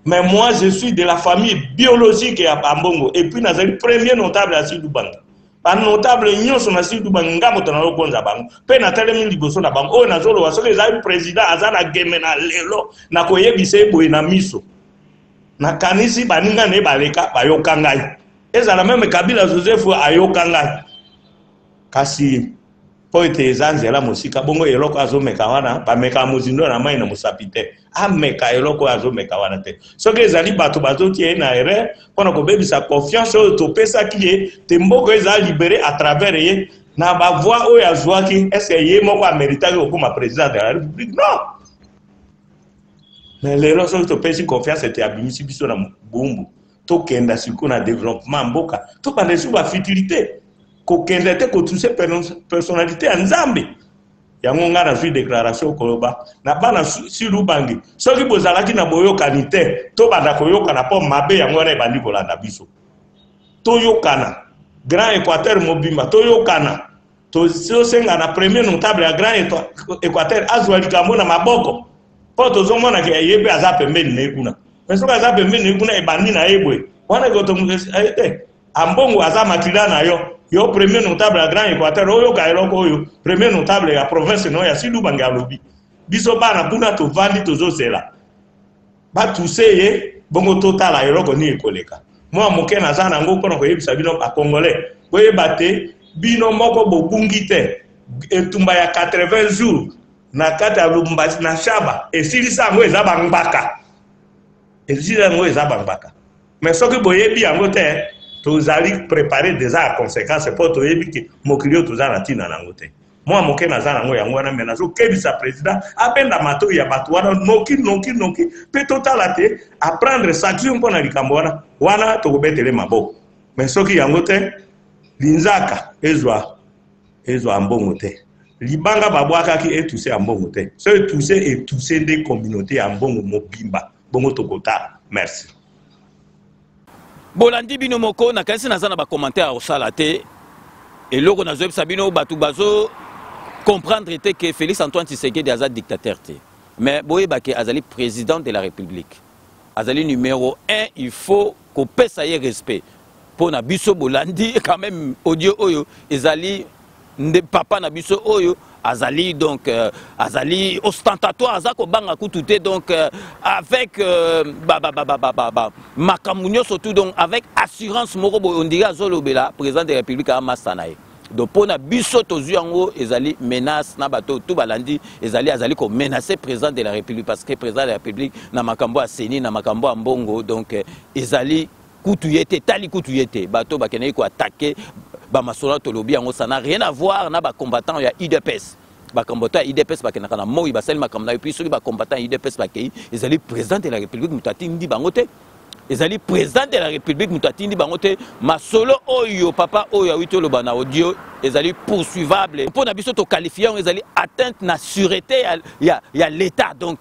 mais moi je suis de la famille biologique ya Ambongo et puis nazali premier notable à Sidou Bangi ba notable nyonso na Sidou Bangi ngamoto na lokonza bango pe na telemi liboso na bango o nazolo wa soki ezali président azana geme na lelo na koyebisa boye na miso na kanisi baninga ne baleka bayoka ngai ezala meme Kabila Joseph ayoka ngai kasi po ete eza nzela mosika bongo eloko azomeka wana bameka mozindo na mai na mosapi te ameka eloko azomeka wana te soki ezali bato bazotia ye na erreur mpona kobebisa confiance oyo topesaki ye te mboko eza libere à travers ye na bavoi oyo azwaki eske ye moko ameritaki kokoma président de la république non mais lelo soki topesi confiance ete abimisi biso na bumbu tokenda sikoyo na développement mboka tobanda esu bafutilité kokende te kotouche personnalité ya nzambe yango nga nazwi déclaration koloba na bana silubangi soki bozalaki na boyokani te tobanda koyokana mpo mabe yango wana ebandi kolanda biso toyokana Grand Équateur mobimba toyokana tosenga na premier notable ya Grand Équateur azwa likambo na maboko mpo tozomona ke yebe aza pembeni na ye kuna mais soki aza pembeni na ye kuna ebandi na ye boye wana kotomote ambongo aza makila na yo premier notable ya Grand Équateur oyo ka eloko oyo premier notable ya province no ya Sidu Bangi alobi biso bana kuna tovandi tozozela batuse ye bongo totala eloko ni ekoleka mwa moke naza nango mpona koyebisa bino bakongolais koyeba te bino moko bobungi te etumba ya 80 jours na kati ya Lubumbashi na Shaba esilisa yango eza bangbaka mais soki boyebi yango te tozali préparer déjà à conséquence pour toyebi ke mokili oyo toza na ntina nango te mwa moke naza nango yango wana me nazokebisa président abenda matoi ya bato wana noki mpe totala te aprendre sanction mpo na likambo wana tokobetele maboko mais soki yango te linzaka ezwa mbongo te libanga babwakaki etuse ya mbongo te so etuse nde communauté ya mbongo mobimba bongo tokotala merci. Bolandi bino moko na kanisi naza na ba commentaire au salate et loko na zoebisa bino batu bazo comprendre te que Félix Antoine Tshisekedi aza dictateur te mais boyeba ke azali président de la République azali numéro 1 il faut ko pesa ye respect pour na biso Bolandi quand même audio oyo ezali nde papa na biso oyo azali donc azali ostentatoire azako banga kutute donc avec makamunyo surtout donc avec assurance moko on dirait azolobela président de la République a masanaye donc pour na biso tozu yango ezali menace na bato tout balandi azali ko menacer président de la République parce que président de la République na makambo a seni na makambo a mbongo donc ezali kutuyete tali kutuyete bato bakene ko attaquer Bamasola Tolobi yango ça n'a rien à voir na ba combattant ya IDPS ba combattant IDPS ba kenaka na moi ba sel makamna et puis ceux ba combattant IDPS ba kei ezali président de la République mutati ndi bangote ezali président de la République mutati ndi bangote masolo oyo papa oyo awito lo bana audio ezali poursuivable pour na biso to qualifier ezali atteinte na sûreté ya l'état donc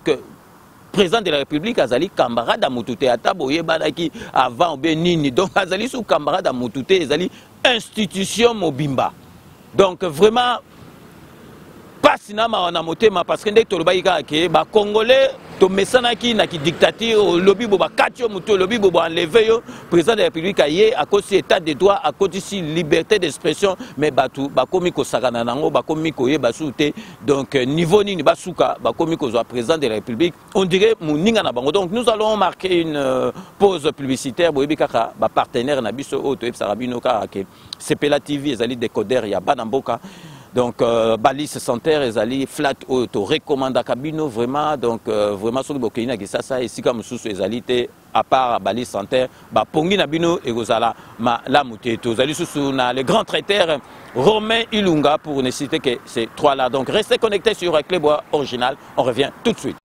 président de la République azali camarade à Moutouté atabo yebadaki avant benini donc azali sous camarade à Moutouté ezali institution mobimba donc vraiment pas sinama wana motema parce que ndek tolobaika ke ba congolais to mesanaki na ki dictature lobby bo ba katio muto lobby bo enlever yo président de la République aye à cause état de droit à cause si liberté d'expression mais batu ba komi ko sakana nango ba komi ko ye basute donc niveau nini basuka ba komi ko zo président de la République on dirait muninga na bango donc nous allons marquer une pause publicitaire bo ebikaka ba partenaire na biso o to ebsarabino ka ke CPLA TV ezali décodeur ya banamboka. Donc, Balis Santerre, Ezali, Flat, Auto, recommanda Kabino, vraiment, donc, vraiment, sur le Bokina, qui ça, et si comme sous Ezali, à part Balis Santerre, Pongi Nabino et Gozala, la Mouteto, Ezali sous le grand traiteur Romain Ilunga, pour ne citer que ces trois-là. Donc, restez connectés sur Clébois Original, on revient tout de suite.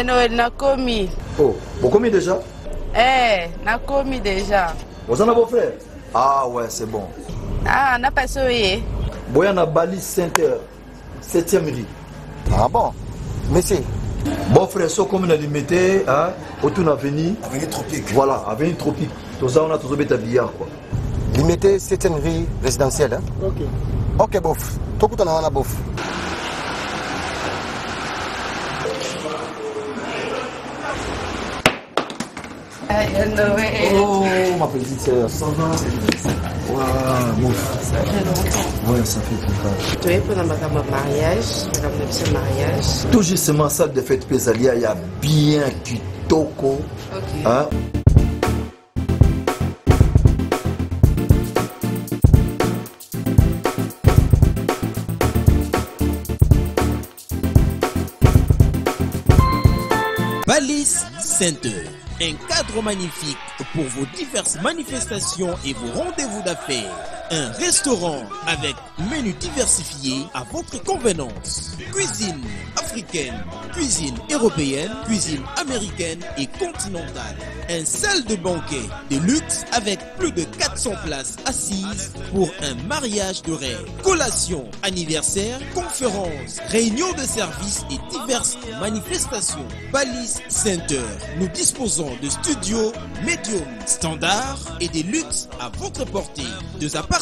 Noël n'a commis. Oh, vous commis déjà? N'a commis déjà. Vous en avez vos frères? Ah ouais, c'est bon. Ah, n'a pas soyé. Boyana Bali Center, 7e rue. Ah bon? Monsieur. Bon frère, ce comme on a limité, hein, autour de l'avenue. Avenue Tropique. Voilà, avenue Tropique. Tout ça, on a toujours mis billard, quoi. Limité 7e rue résidentielle, hein? Ok. Ok, bof. Tout le temps, on a bof. Oh, ma petite sœur, ça va? Waouh, bon. Ça fait longtemps. Ouais, ça fait longtemps. Tu es pour un mariage, un mariage. Tout justement, ça de fête Pésalia, il y a bien Kitoko. Ok. Hein? Balise Center, un cadre magnifique pour vos diverses manifestations et vos rendez-vous d'affaires. Un restaurant avec menu diversifié à votre convenance. Cuisine africaine, cuisine européenne, cuisine américaine et continentale. Un salle de banquet de luxe avec plus de 400 places assises pour un mariage de rêve. Collation, anniversaire, conférences, réunions de services et diverses manifestations. Balise Center. Nous disposons de studios médium, standard et des luxes à votre portée. Deux appartements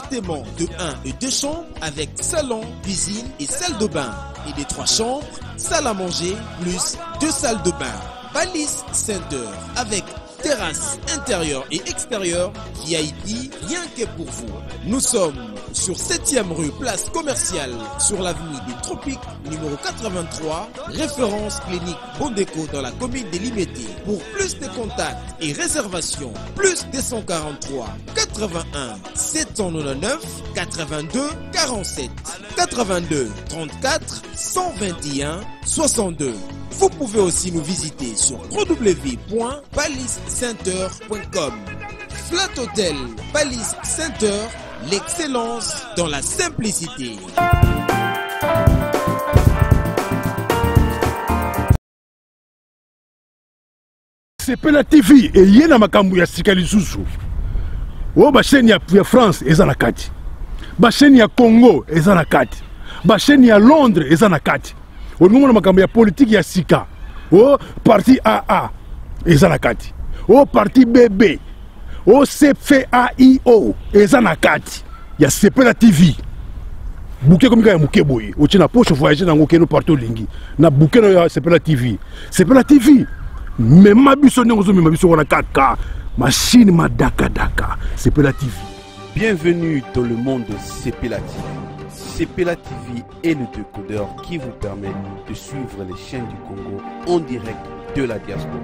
de 1 et 2 chambres avec salon, cuisine et salle de bain. Et des 3 chambres, salle à manger, plus 2 salles de bain. Balise Center avec terrasse intérieure et extérieure, VIP, rien que pour vous. Nous sommes sur 7e rue, place commerciale, sur l'avenue des Tropiques, numéro 83, référence clinique Bondeko dans la commune de Limete. Pour plus de contacts et réservations, plus 243 81 799 82 47 82 34 121 62. Vous pouvez aussi nous visiter sur www.balisecenter.com. Flat Hotel Balise Center, l'excellence dans la simplicité. Sepela TV et yena makambu ya sika lisusu. O ba chaîne ya France eza na kati. Ba chaîne ya Congo eza na kati. Ba chaîne ya Londres eza na kati. O ngomona makambu ya politique ya sika. O parti AA eza na kati. O parti BB. O CFAIO eza na kati. Ya Sepela TV. Bouquet comme ya muke boye. O tina poche voyager na ngokeno partout lingi. Na bouquet no ya Sepela TV. Sepela TV. Mais ma biso n'engozo ma biso wana kaka machine ma daka daka Sepela TV. Bienvenue dans le monde de Sepela TV. Sepela TV est le décodeur qui vous permet de suivre les chaînes du Congo en direct de la diaspora.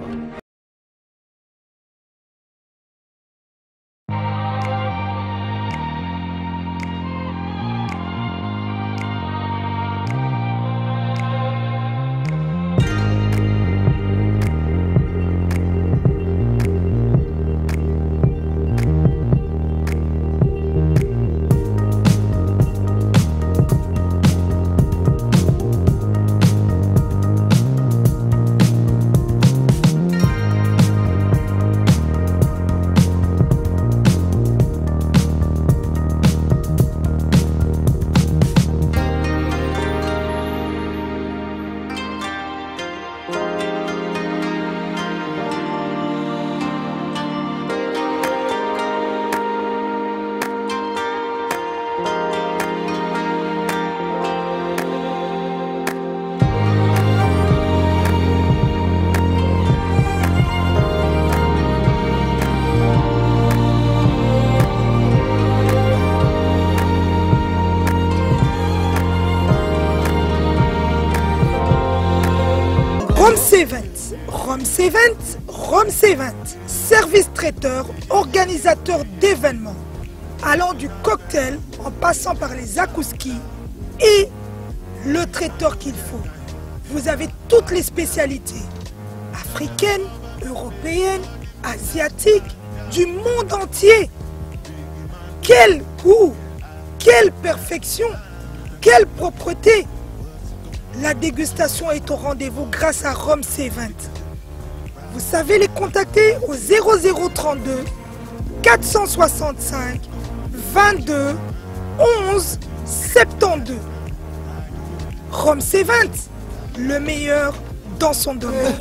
Rome C20, service traiteur, organisateur d'événements, allant du cocktail en passant par les akouski et le traiteur qu'il faut. Vous avez toutes les spécialités, africaines, européennes, asiatiques, du monde entier. Quel goût, quelle perfection, quelle propreté. La dégustation est au rendez-vous grâce à Rome C20. Vous savez les contacter au 0032 465 22 11 72. Rome C20, le meilleur dans son domaine.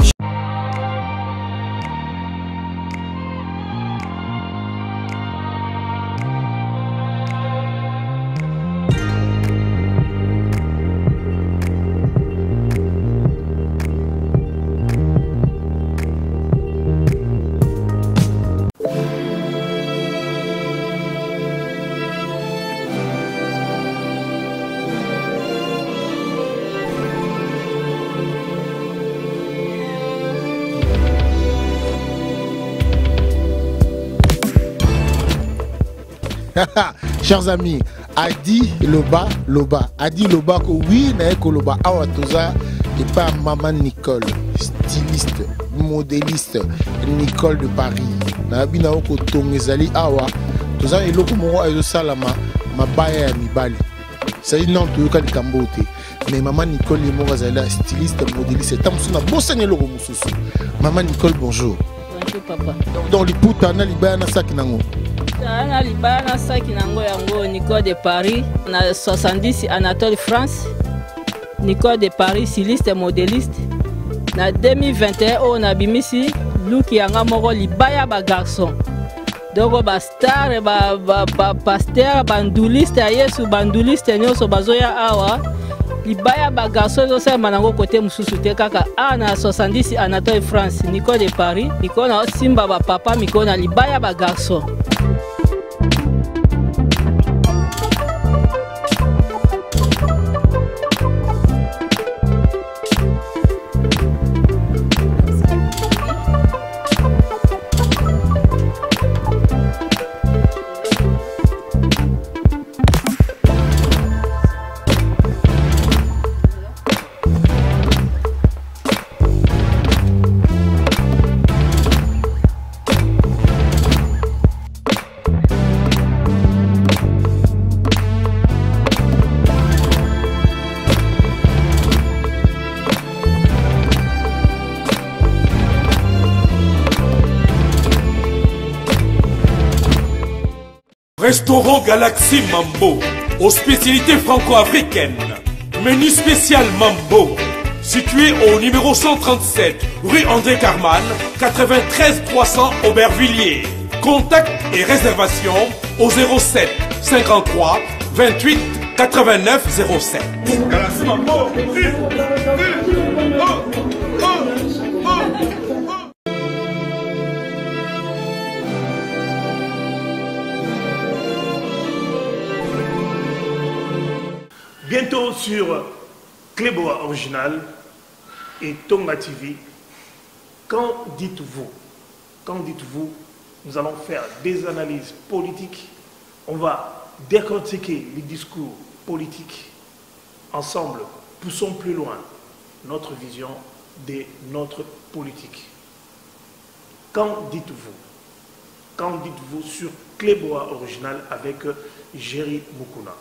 Chers amis, Adi Loba, Adi Loba, oui, Naeko Loba, Awatoza, et pas Maman Nicole, styliste, modéliste, Nicole de Paris. Nabina Oko Tongezali Awa, Toza et Loko Moro et Salama, ma baya Mibali. Ça dit non, tu veux qu'elle cambote. Mais Maman Nicole est mort styliste, modéliste, et Tamsuna, Bossane Loko Moussousou. Maman Nicole, bonjour. Bonjour papa. Dans les poutres, on a libéré un sac nango. Ana libana saki nango yango Nicole de Paris na 70 Anatole France. Nicole de Paris styliste modéliste. Na 2021 on a bimisi look yanga moko libaya ba garçon. Donc ba star ba pasteur banduliste yesu banduliste nyoso bazoya awa libaya ba garçon zo sema nango côté mususu te kaka ana 70 Anatole France Nicole de Paris Nicole na simba ba papa Nicole na libaya ba garçon. Restaurant Galaxy Mambo, aux spécialités franco-africaines. Menu spécial Mambo, situé au numéro 137, rue André Carman, 93 300 Aubervilliers. Contact et réservation au 07 53 28 89 07. Galaxy Mambo, bientôt sur Cléboa Original et Tonga TV. Quand dites-vous, nous allons faire des analyses politiques. On va décortiquer les discours politiques. Ensemble, poussons plus loin notre vision de notre politique. Quand dites-vous sur Cléboa Original avec Jerry Mukuna.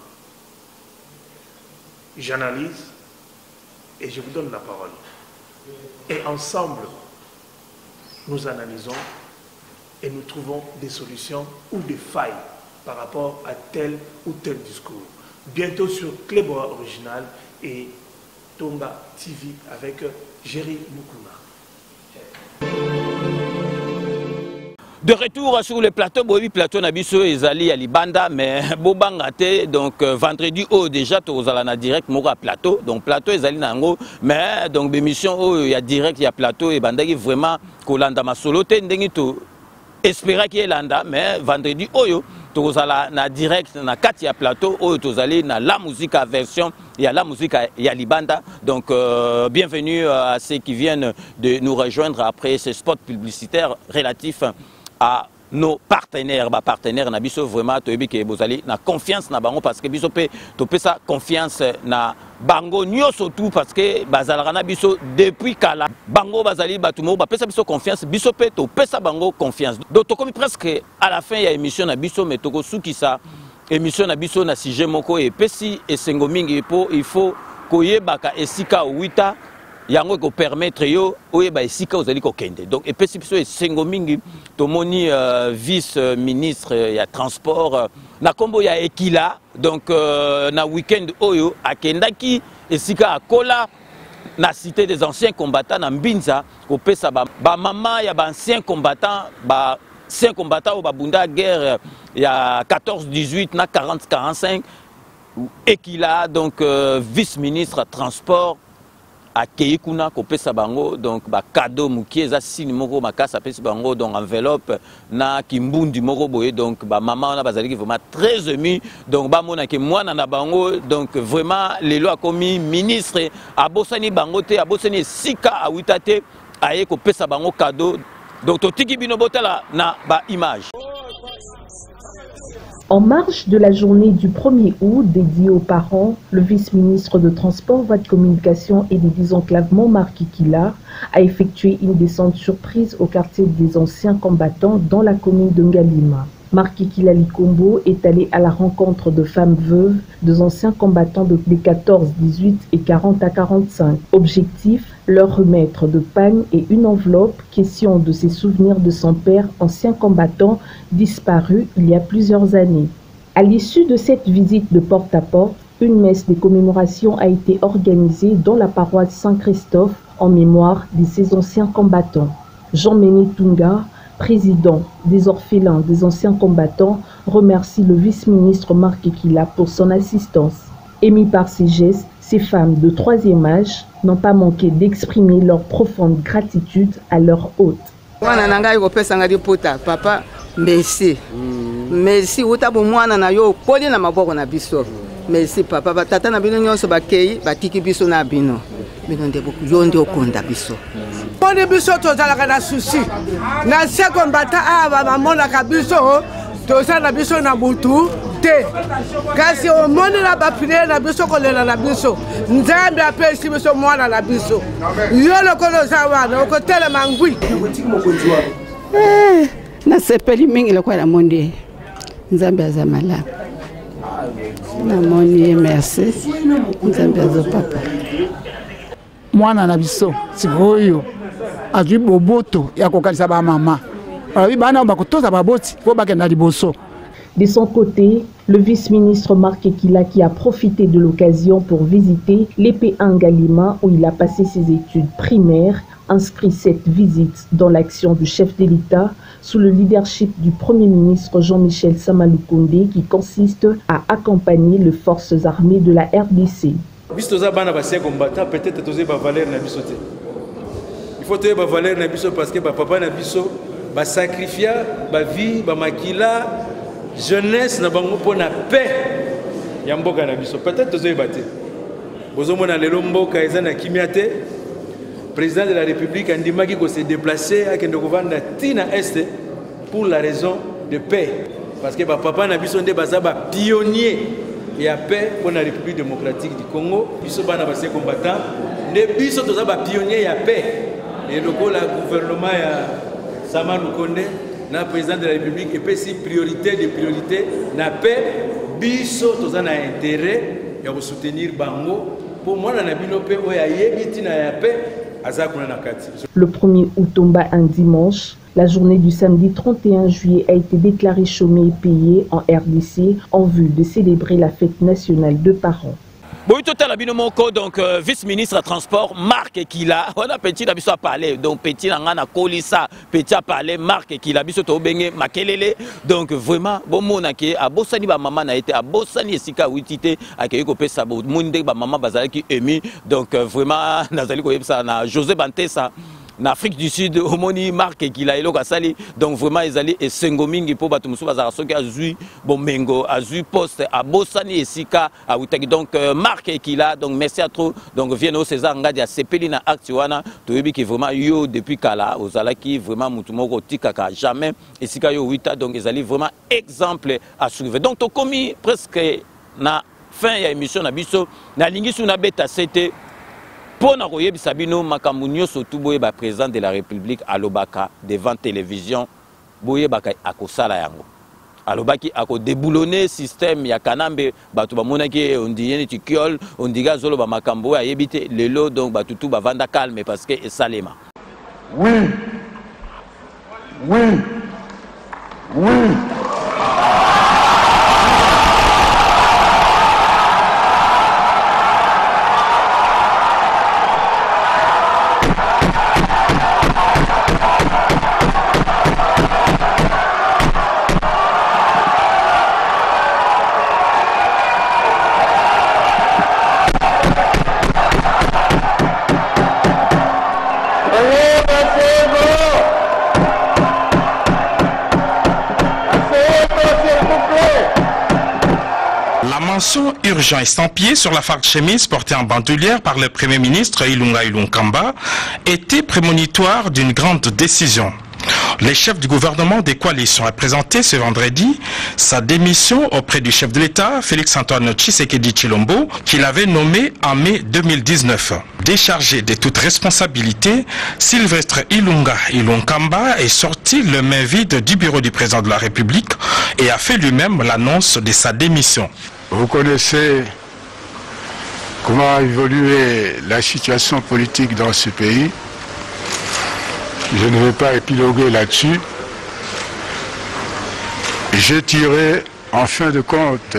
J'analyse et je vous donne la parole. Et ensemble, nous analysons et nous trouvons des solutions ou des failles par rapport à tel ou tel discours. Bientôt sur Cléboa Original et Tonga TV avec Jerry Mukuna. De retour sur le plateau, le plateau Nabiso et Zali à Libanda, mais Bobangate, donc vendredi déjà, tu as direct Mora plateau, donc plateau et Zali Nango, mais donc l'émission il y a direct, il y a plateau et Bandagi vraiment Kolanda Masolo, tu espérais qu'il y ait Landa, mais vendredi tu as na direct, na 4 il y a plateau, tu as na la musique à version, il y a la musique il y a Libanda, donc bienvenue à ceux qui viennent de nous rejoindre après ce spot publicitaire relatif à nos partenaires, na biso vraiment toyebi ke bozali na confiance na bango parce que biso pe topesa confiance na bango nyoso tout parce que bazalaka na biso depuis kala bango bazali batumo bapesa biso confiance biso pe topesa bango confiance. Donc tokomi presque à la fin ya émission na biso mais toko sukisa émission na biso na sujet moko et pesi esengo mingi po il faut koyebaka esika 8 yango ko permettre yo oyeba esika ozali ko kende. Donc et pesi biso esengo mingi tomoni vice ministre ya transport na kombo ya Ekila donc na week-end oyo akendaki esika akola na cité des anciens combattants na Mbinza ko pesa ba mama ya ba anciens combattants au babunda guerre ya 14-18 na 40-45 Ekila donc vice ministre transport à Keikuna kopesa bango donc ba cadeau mukie za sini moko makasa pesa bango donc enveloppe na kimbundi moko boye donc ba maman na bazali vraiment très ému donc ba mona ke mwana na bango donc vraiment lelo a commis ministre abosani bango te abosani sika a witate aye kopesa bango cadeau donc totiki bino botala na ba image. En marge de la journée du 1er août dédiée aux parents, le vice-ministre de Transport, Voies de Communication et des Désenclavements, Marc Kikila, a effectué une descente surprise au quartier des anciens combattants dans la commune de Ngalima. Marc Kikila Likombo est allé à la rencontre de femmes veuves, des anciens combattants des 14, 18 et 40 à 45. Objectif, leur remettre de pagnes et une enveloppe, question de ses souvenirs de son père, ancien combattant, disparu il y a plusieurs années. À l'issue de cette visite de porte à porte, une messe de commémoration a été organisée dans la paroisse Saint-Christophe en mémoire de ces anciens combattants. Jean-Méné Tunga, président des orphelins des anciens combattants, remercie le vice-ministre Marc Kikila pour son assistance. Émis par ces gestes, ces femmes de 3e âge n'ont pas manqué d'exprimer leur profonde gratitude à leur hôte. Papa, merci. Merci, merci papa, tata na bino nyonso bakei batiki biso na bino. Bino nde beaucoup yonde okonda biso. Pone biso tozalaka na susi. Na se kombata aba mamona ka biso tozala biso na butu te. Kasi o moni na bapine na biso kolela na biso. Nzambe apesi biso mwana na biso. Yo lokolo zawana okotela mangwi. Na sepeli mingi lokwa la monde. Nzambe azamala. Namoni merci. Nzambe azopapa. Mwana na biso sikoyo azwi boboto ya kokalisa ba mama. Bana bakotoza baboti po bakenda liboso. De son côté, le vice-ministre Marc Kikila qui a profité de l'occasion pour visiter l'EP1 Ngalima où il a passé ses études primaires, inscrit cette visite dans l'action du chef de l'État sous le leadership du Premier ministre Jean-Michel Samaloukonde qui consiste à accompagner les forces armées de la RDC. Peut-être il faut que valeur na biso parce que papa na biso ba sacrifier ba vie ba makila jeunesse na bango pour na paix ya mboka na biso peut-être tozo ebate bozo mona lelo mboka ezana kimiate président de la République andimaki ko se déplacer à kendo kovanda tina est pour la raison de paix parce que papa na biso nde baza ba pionnier ya paix pour la République démocratique du Congo biso bana ba se combattant ne biso toza ba pionnier ya paix. Et le gouvernement Sama Lukonde, le président de la République, et puis si priorité de priorité, n'a paix, biso toza na intérêt de soutenir Bango. Pour moi, la Nabinope, le 1er août tomba un dimanche. La journée du samedi 31 juillet a été déclarée chômée et payée en RDC en vue de célébrer la fête nationale de parents. Bon, total Abinomoko, donc vice-ministre transport Marc Kila, on a petit abisso à parler, donc petit nangana kolisa, petit à parler Marc Kila, abisso to benge makelele, donc vraiment bon monake a bossani ba maman a été à bossani esika witité a ke ko pesa bo monde ba maman bazali ki émis, donc vraiment nazali ko yebsa na José Bantessa. En Afrique du Sud, Omoni Marc Kila elo kasali, donc vraiment ils allaient et sengomingi pour batumusu bazara soki azui bomengo azui poste à Bossani esika à Outaki, donc Marc Kila, donc merci à trop, donc vieno César ngadi a sepeli na actiwana toyebi ki vraiment yo depuis kala ozalaki vraiment mutumoko tikaka jamais esika yo wita, donc ils allaient vraiment exemple à suivre. Donc to komi presque na fin ya émission na biso na lingi suna beta c'était pour na koyebisa bino makambo nyonso tu boyeba président de la République alobaka devant télévision boyebaka akosala yango alobaki ako déboulonner système ya kanambe batu bamonaki ondiyeni tikiol ondiga zolo ba makambo ya yebite lelo, donc batutu bavanda calme parce que esalema. Oui, oui, oui. Urgent estampillé sur la farde chemise portée en bandoulière par le Premier ministre Ilunga Ilunkamba était prémonitoire d'une grande décision. Le chef du gouvernement des coalitions a présenté ce vendredi sa démission auprès du chef de l'État, Félix-Antoine Tshisekedi Tshilombo, qu'il avait nommé en mai 2019. Déchargé de toute responsabilité, Sylvestre Ilunga Ilunkamba est sorti le main vide du bureau du président de la République et a fait lui-même l'annonce de sa démission. Vous connaissez comment a évolué la situation politique dans ce pays. Je ne vais pas épiloguer là-dessus. J'ai tiré en fin de compte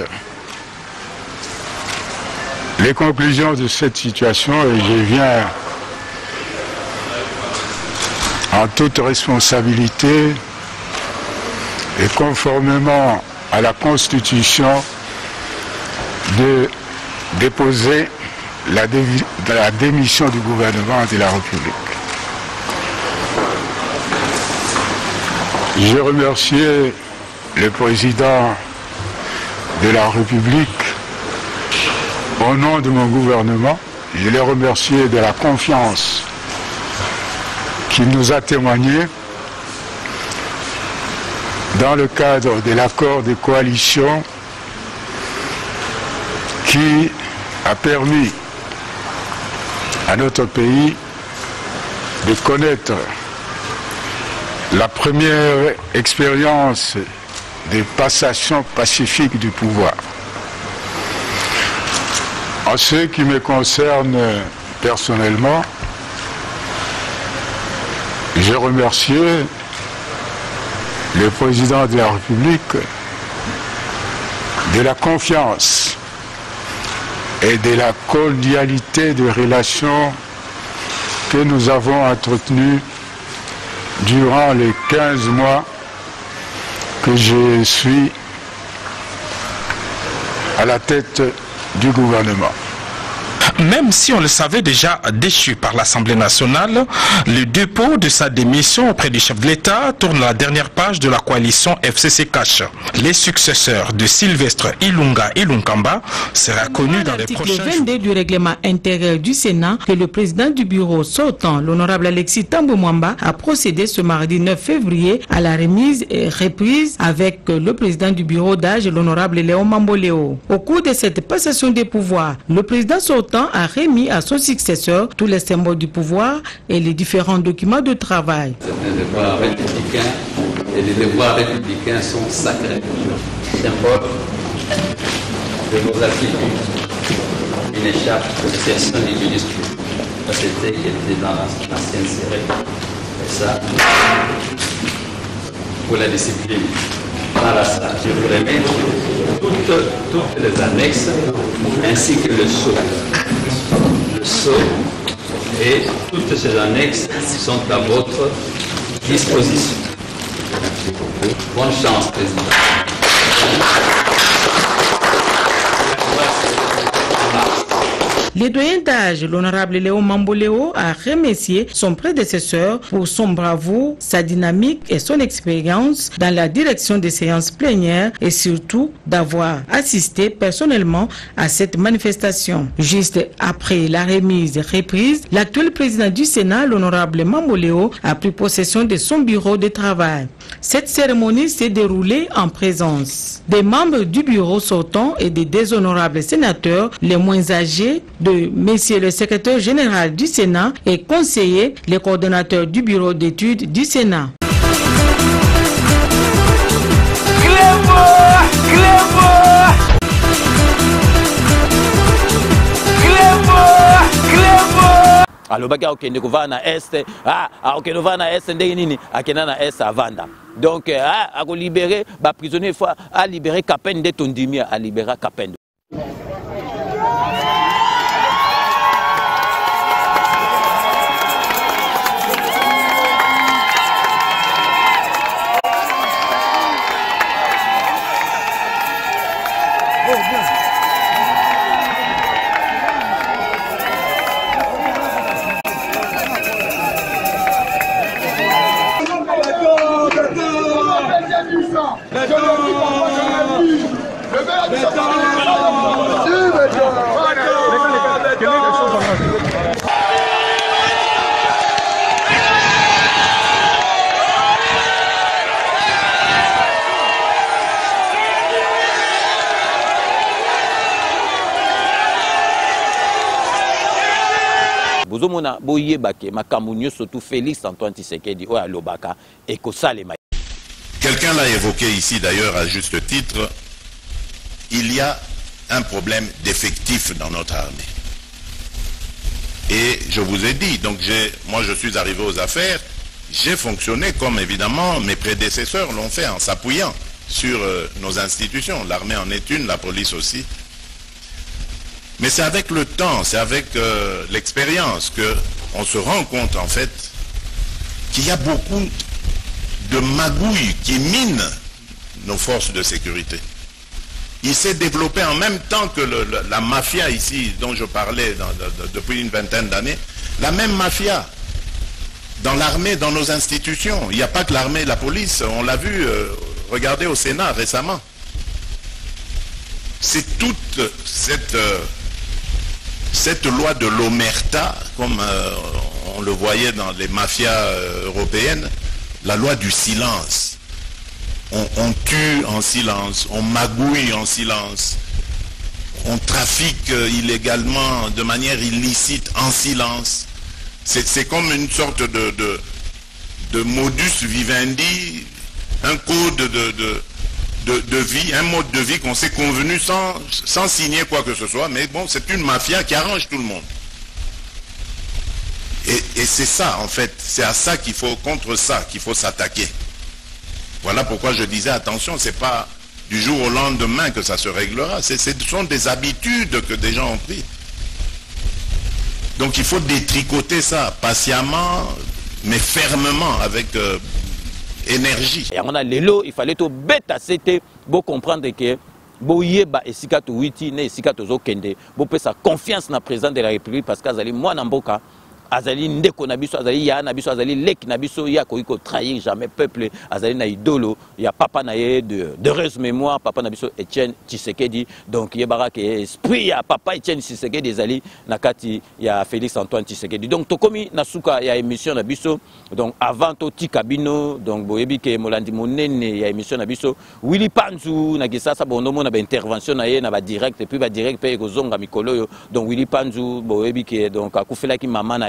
les conclusions de cette situation et je viens en toute responsabilité et conformément à la Constitution de déposer la démission du gouvernement de la République. Je remercie le président de la République au nom de mon gouvernement. Je les remercie de la confiance qu'il nous a témoignée dans le cadre de l'accord de coalition qui a permis à notre pays de connaître la première expérience de passation pacifique du pouvoir. En ce qui me concerne personnellement, je remercie le président de la République de la confiance et de la cordialité de relations que nous avons entretenues durant les 15 mois que je suis à la tête du gouvernement. Même si on le savait déjà déchu par l'Assemblée nationale, le dépôt de sa démission auprès du chef de l'État tourne la dernière page de la coalition FCC Cash. Les successeurs de Sylvestre Ilunga Ilunkamba sera connu dans les prochains jours. L'article 22 du règlement intérieur du Sénat que le président du bureau sortant, l'honorable Alexis Thambwe Mwamba, a procédé ce mardi 9 février à la remise et reprise avec le président du bureau d'âge, l'honorable Léon Mamboléo. Au cours de cette passation des pouvoirs, le président sortant a remis à son successeur tous les symboles du pouvoir et les différents documents de travail. C'est un devoir républicain et les devoirs républicains sont sacrés. Symbole de nos attitudes, une écharpe de personne du ministre de la Société qui était dans l'ancienne série. Et ça, pour la discipline. Voilà ça, je vous remets toutes les annexes ainsi que le sceau. Le sceau et toutes ces annexes sont à votre disposition. Merci beaucoup. Bonne chance, président. Le doyen d'âge, l'honorable Léon Mamboléo, a remercié son prédécesseur pour son bravoure, sa dynamique et son expérience dans la direction des séances plénières et surtout d'avoir assisté personnellement à cette manifestation. Juste après la remise et reprise, l'actuel président du Sénat, l'honorable Mamboléo, a pris possession de son bureau de travail. Cette cérémonie s'est déroulée en présence des membres du bureau sortant et des déshonorables sénateurs les moins âgés, de Monsieur le secrétaire général du Sénat et conseiller, les coordonnateurs du bureau d'études du Sénat. alobaki akende kovaa na este akende kovaa na este ndenge nini akenda na este avanda donc akolibere baprisonnier fois alibere Kapende nde tondimi alibera Kapende. Le bozomona boyebake makambo nyonso tout Félix Antoine Tshisekedi oyo alobaka ekosalema. Quelqu'un l'a évoqué ici d'ailleurs à juste titre, il y a un problème d'effectif dans notre armée. Et je vous ai dit, donc moi je suis arrivé aux affaires, j'ai fonctionné comme évidemment mes prédécesseurs l'ont fait en s'appuyant sur nos institutions. L'armée en est une, la police aussi. Mais c'est avec le temps, c'est avec l'expérience qu'on se rend compte en fait qu'il y a beaucoup de magouilles qui minent nos forces de sécurité. Il s'est développé en même temps que la mafia ici, dont je parlais depuis une vingtaine d'années, la même mafia dans l'armée, dans nos institutions. Il n'y a pas que l'armée et la police, on l'a vu, regardez au Sénat récemment. C'est toute cette loi de l'omerta, comme on le voyait dans les mafias européennes, la loi du silence. On tue en silence, on magouille en silence, on trafique illégalement, de manière illicite, en silence. C'est comme une sorte de modus vivendi, un code de vie, un mode de vie qu'on s'est convenu sans signer quoi que ce soit, mais bon, c'est une mafia qui arrange tout le monde. Et c'est ça, en fait, c'est à ça qu'il faut, contre ça qu'il faut s'attaquer. Voilà pourquoi je disais, attention, c'est pas du jour au lendemain que ça se réglera. Ce sont des habitudes que des gens ont pris. Donc il faut détricoter ça patiemment, mais fermement, avec énergie. Et on a l'élo, il fallait tout bête à c'était pour comprendre que boyeba esika to witi ne esika to zokende bo pesa confiance na président de la République parce qu'azali moi na mboka azali ndeko na biso azali ya na biso azali lek na biso ya ko trahir jamais peuple azali na idolo ya papa na ye de heureuse mémoire papa na biso Etienne Tshisekedi donc yebara ke esprit ya papa Etienne Tshisekedi ezali na kati ya Félix Antoine Tshisekedi donc tokomi na suka ya émission na biso donc avant to tikabino donc boyebi ke molandi monene ya émission na biso Willy Panzu na kisasa bondomo na ba intervention na ye na ba direct et puis ba direct pe kozonga mikolo yo donc Willy Panzu boyebi ke donc akufela ki mama na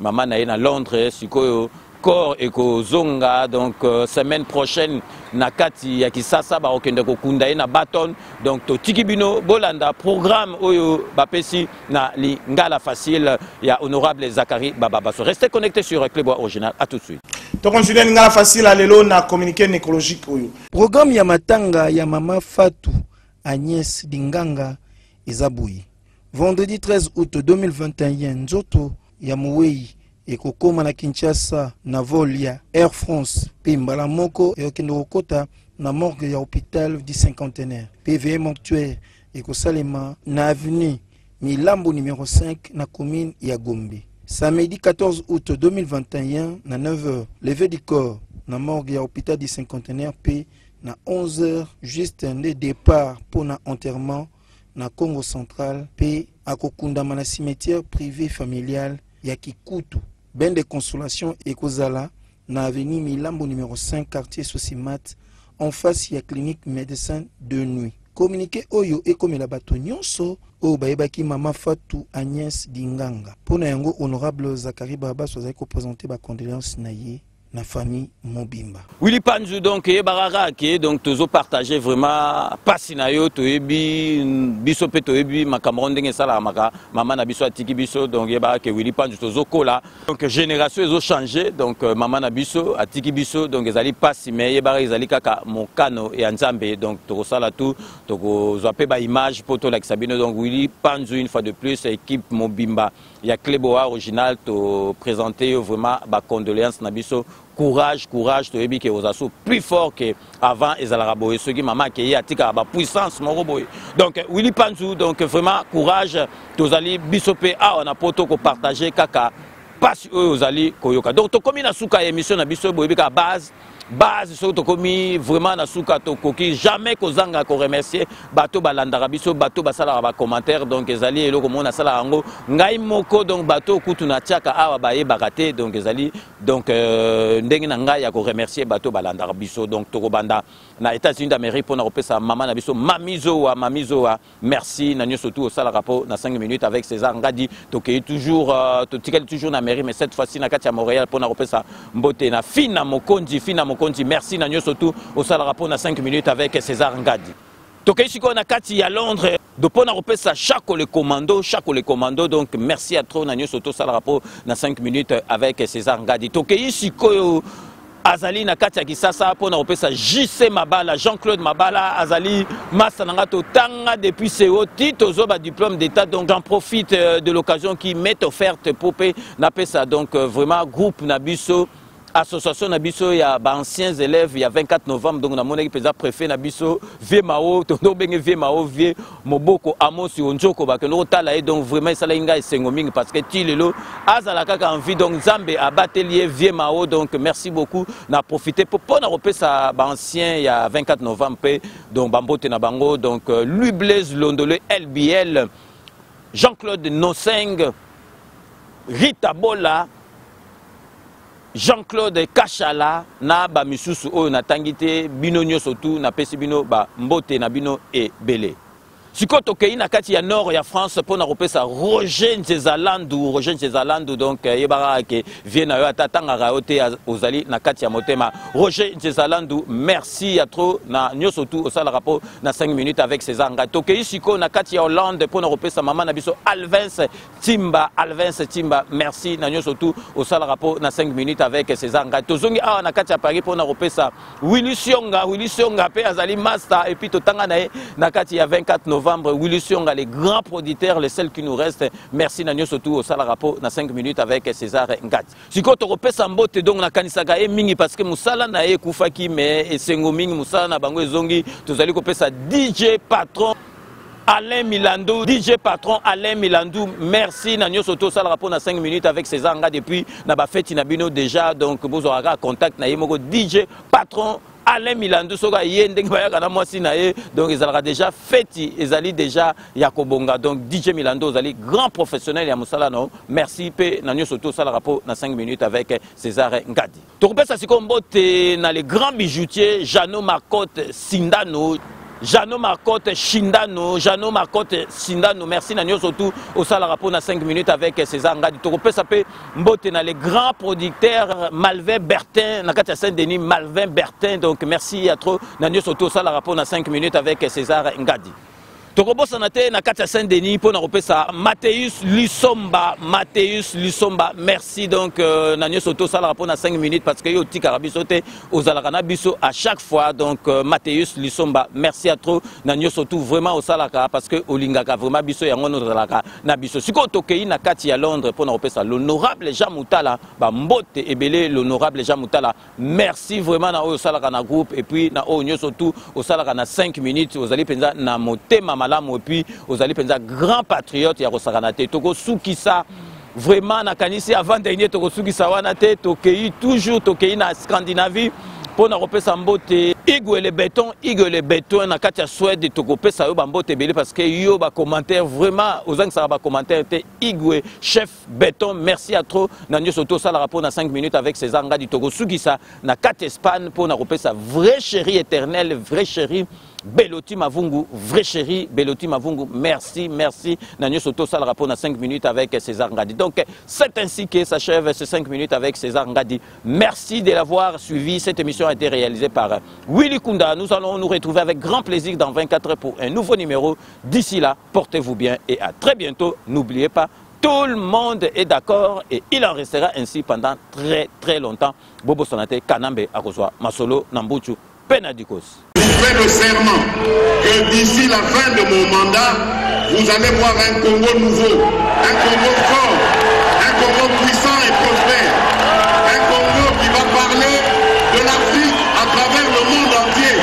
maman na na Londres sikoyo corps et zonga donc semaine prochaine nakati ya kisasa ba okende ko kunda na baton donc to tikibino bolanda programme oyo bapesi na lingala facile ya honorable Zakari Bababaso. Restez connectés sur Clébois Original, à tout de suite. To continue lingala facile alelo na communiqué écologique oyo. Programme ya matanga ya mama Fatou Agnès Dinganga Ezaboui. Vendredi 13 août 2021 nzoto ya Mouei et kokoma na Kinshasa na vol ya Air France pe mbala moko e okende kokota na morgue ya hôpital du cinquantenaire PVM mortuaire et kosalema na avenue Milambo numéro 5 na commune ya Gombe. Samedi 14 août 2021 na 9h levé du corps na morgue ya hôpital du cinquantenaire pe na 11h juste un départ pour na enterrement na Congo central pe akokundama na cimetière privé familial ya Kikutu. Ben de consolation et Kozala na avenue Milambo numéro 5 quartier Sosimat en face ya clinique médecin de nuit. Communiqué oyo et comme la bato nyonso o bayebaki mama Fatou Agnès Dinganga. Pona yango honorable Zakari Bababaso azali ko présenter ba condoléances na ye na famille Mobimba. Willy Panzu donc et barara qui donc tozo partager vraiment pasinayo to ebi biso pe to ebi makamron ndenge sala maka mama na biso atiki biso donc e baraka Willy Panzu tozo kola donc génération ezo changer donc mama na biso atiki biso donc ezali pasi mais e baraka ezali kaka mokano et nzambe donc to sala tout to zo pe ba image poto la kisabino donc Willy Panzu une fois de plus équipe Mobimba ya Clébois Original to présenter vraiment ba condoléances na biso. Courage, to ebi ke ozaso plus fort que avant ezalaka boye ce qui maman qui atika ba puissance moko boye. Donc Willy Panzu donc vraiment courage tozali bisope a on a poto ko partager kaka pas ozali koyoka. Donc to komi na suka émission na biso boye ka base base soto komi vraiment na suka to koki jamais kozanga ko remercier bato balandaka biso bato basala ba commentaire donc ezali eloko mona sala yango ngai moko donc bato kutu na tiaka awa baye bakate donc ezali donc ndenge na ngai ya ko remercier bato balandaka biso donc toko banda na États-Unis d'Amérique pour na repesa maman na biso mamizoa merci na nyoso tout au sala rapport na 5 minutes avec César Ngadi toke toujours toujours na mairie mais cette fois-ci na kati ya Montréal pour na repesa mbote na fina mokonzi merci na nyoso tout au sala rapport na 5 minutes avec César Ngadi toke siko na kati ya Londres de pour na repesa chaque le commando donc merci à trop na nyoso tout sala rapport na 5 minutes avec César Ngadi toke siko Azali na kati ya Kisasa pour na repesa JC Mabala, Jean-Claude Mabala, Azali Massananga Tanga depuis CO Tito Zoba diplôme d'état donc j'en profite de l'occasion qui m'est offerte pour na pesa donc vraiment groupe Nabiso association Nabiso il y a anciens élèves il y a 24 novembre donc na monaki pesa préfet Nabiso Viemao tondo benge Viemao vie Moboko Amos Onjoko ba que no tala et donc vraiment ça la inga sengoming parce que tilelo azala kaka envie donc Zambe a batelier Viemao donc merci beaucoup na profiter pour na repesa ancien il y a 24 novembre donc bambote na bango donc Louis Blaise Londole LBL Jean-Claude Noseng Rita Bola Jean-Claude Kachala na ba misusu o na tangite bino nyoso tu na pesi bino ba mbote na bino e belé. Sikoto kei na kati ya nord ya France pour na repesa Roger Nzezalandu donc yebara ke vient na yo atatanga raote ozali na kati ya motema Roger Nzezalandu merci à trop na nyoso tu au sala rapport na 5 minutes avec César Ngadi tokei siko na kati ya Hollande pour na repesa mama na biso Alvins Timba merci na nyoso tu au sala rapport na 5 minutes avec César Ngadi tozongi awa na kati ya Paris pour na repesa Willy Sionga pe azali master et puis totanga na kati ya 24 novembre Willy Sionga, les grands producteurs, les seuls qui nous restent. Merci Nanyo surtout au sala rapport na 5 minutes avec César Ngadi. Si quand on repère Sambote donc na kanisaka e mingi parce que musala na e kufaki mais et sengo mingi musala na bango ezongi tozali ko pesa DJ Patron Alain Milandou, DJ Patron Alain Milandou, merci Nanyo Soto sala rapport na 5 minutes avec César Ngadi depuis na ba fête Nabino déjà donc vous aurez contact na yemoko DJ Patron Alain Milandou soka yendeng bayaka na mwasi na ye donc ils aura déjà fait ezali déjà yakobonga donc DJ Milandou ezali grand professionnel ya musala no merci pe Nanyo Soto sala rapport na 5 minutes avec César Ngadi. Tokopesa sikombote na les grands bijoutiers Jano Marcotte Sindano Jano Marcotte Shindano, merci Nanyo surtout au sala rapport na 5 minutes avec César Ngadi. Tokopé sapé mbote na les grands producteurs Malvin Bertin, na kati Saint-Denis Malvin Bertin donc merci à trop Nanyo surtout au sala rapport na 5 minutes avec César Ngadi. Tokobosa na te na kati Saint-Denis pour na repesa Mathéus Lussomba, merci donc Nanyo Soto sala rapport na 5 minutes parce que yo tika rabiso te aux alakana biso à chaque fois donc Mathéus Lussomba, merci à trop Nanyo Soto vraiment au salaka parce que olingaka vraiment biso yango no zalaka na biso siko tokei na kati ya Londres pour na repesa l'honorable Jean Moutala ba mbote ebele l'honorable Jean Moutala, merci vraiment na au salaka na groupe et puis na o Nanyo Soto au salaka na 5 minutes aux ali penza na motema et puis aux allez penser grand patriote ya Rosaranate Toko Soukisa vraiment na kanisi avant dernier Toko Soukisa wanate tokei toujours tokei na Scandinavie pour na repesa mbote Igue le béton na katia Suède de Toko pesa yo bambote belé parce que yo ba commentaire vraiment aux gens ça ba commentaire te Igue chef béton merci à trop Nanyo Soto sala rapport na 5 minutes avec César Ngadi Toko Soukisa na kat Espagne pour na repesa vrai chéri éternel vrai chéri Beloti Mavungu, vrai chéri, Beloti Mavungu, merci. Nanyo Soto sala rapport na 5 minutes avec César Ngadi. Donc, c'est ainsi que s'achève ces 5 minutes avec César Ngadi. Merci de l'avoir suivi. Cette émission a été réalisée par Willy Kunda. Nous allons nous retrouver avec grand plaisir dans 24 heures pour un nouveau numéro. D'ici là, portez-vous bien et à très bientôt. N'oubliez pas, tout le monde est d'accord et il en restera ainsi pendant très longtemps. Bobo Sonate, Kanambe, Akozwa, Masolo, Nambuchu, Penadikos. Je fais le serment que d'ici la fin de mon mandat, vous allez voir un Congo nouveau, un Congo fort, un Congo puissant et prospère, un Congo qui va parler de l'Afrique à travers le monde entier.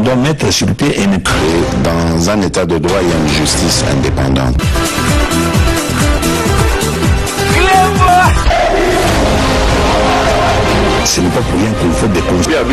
doit mettre sur pied et dans un état de droit, il y a une justice indépendante. Ce n'est pas pour rien qu'il faut des conseils. C'est vrai,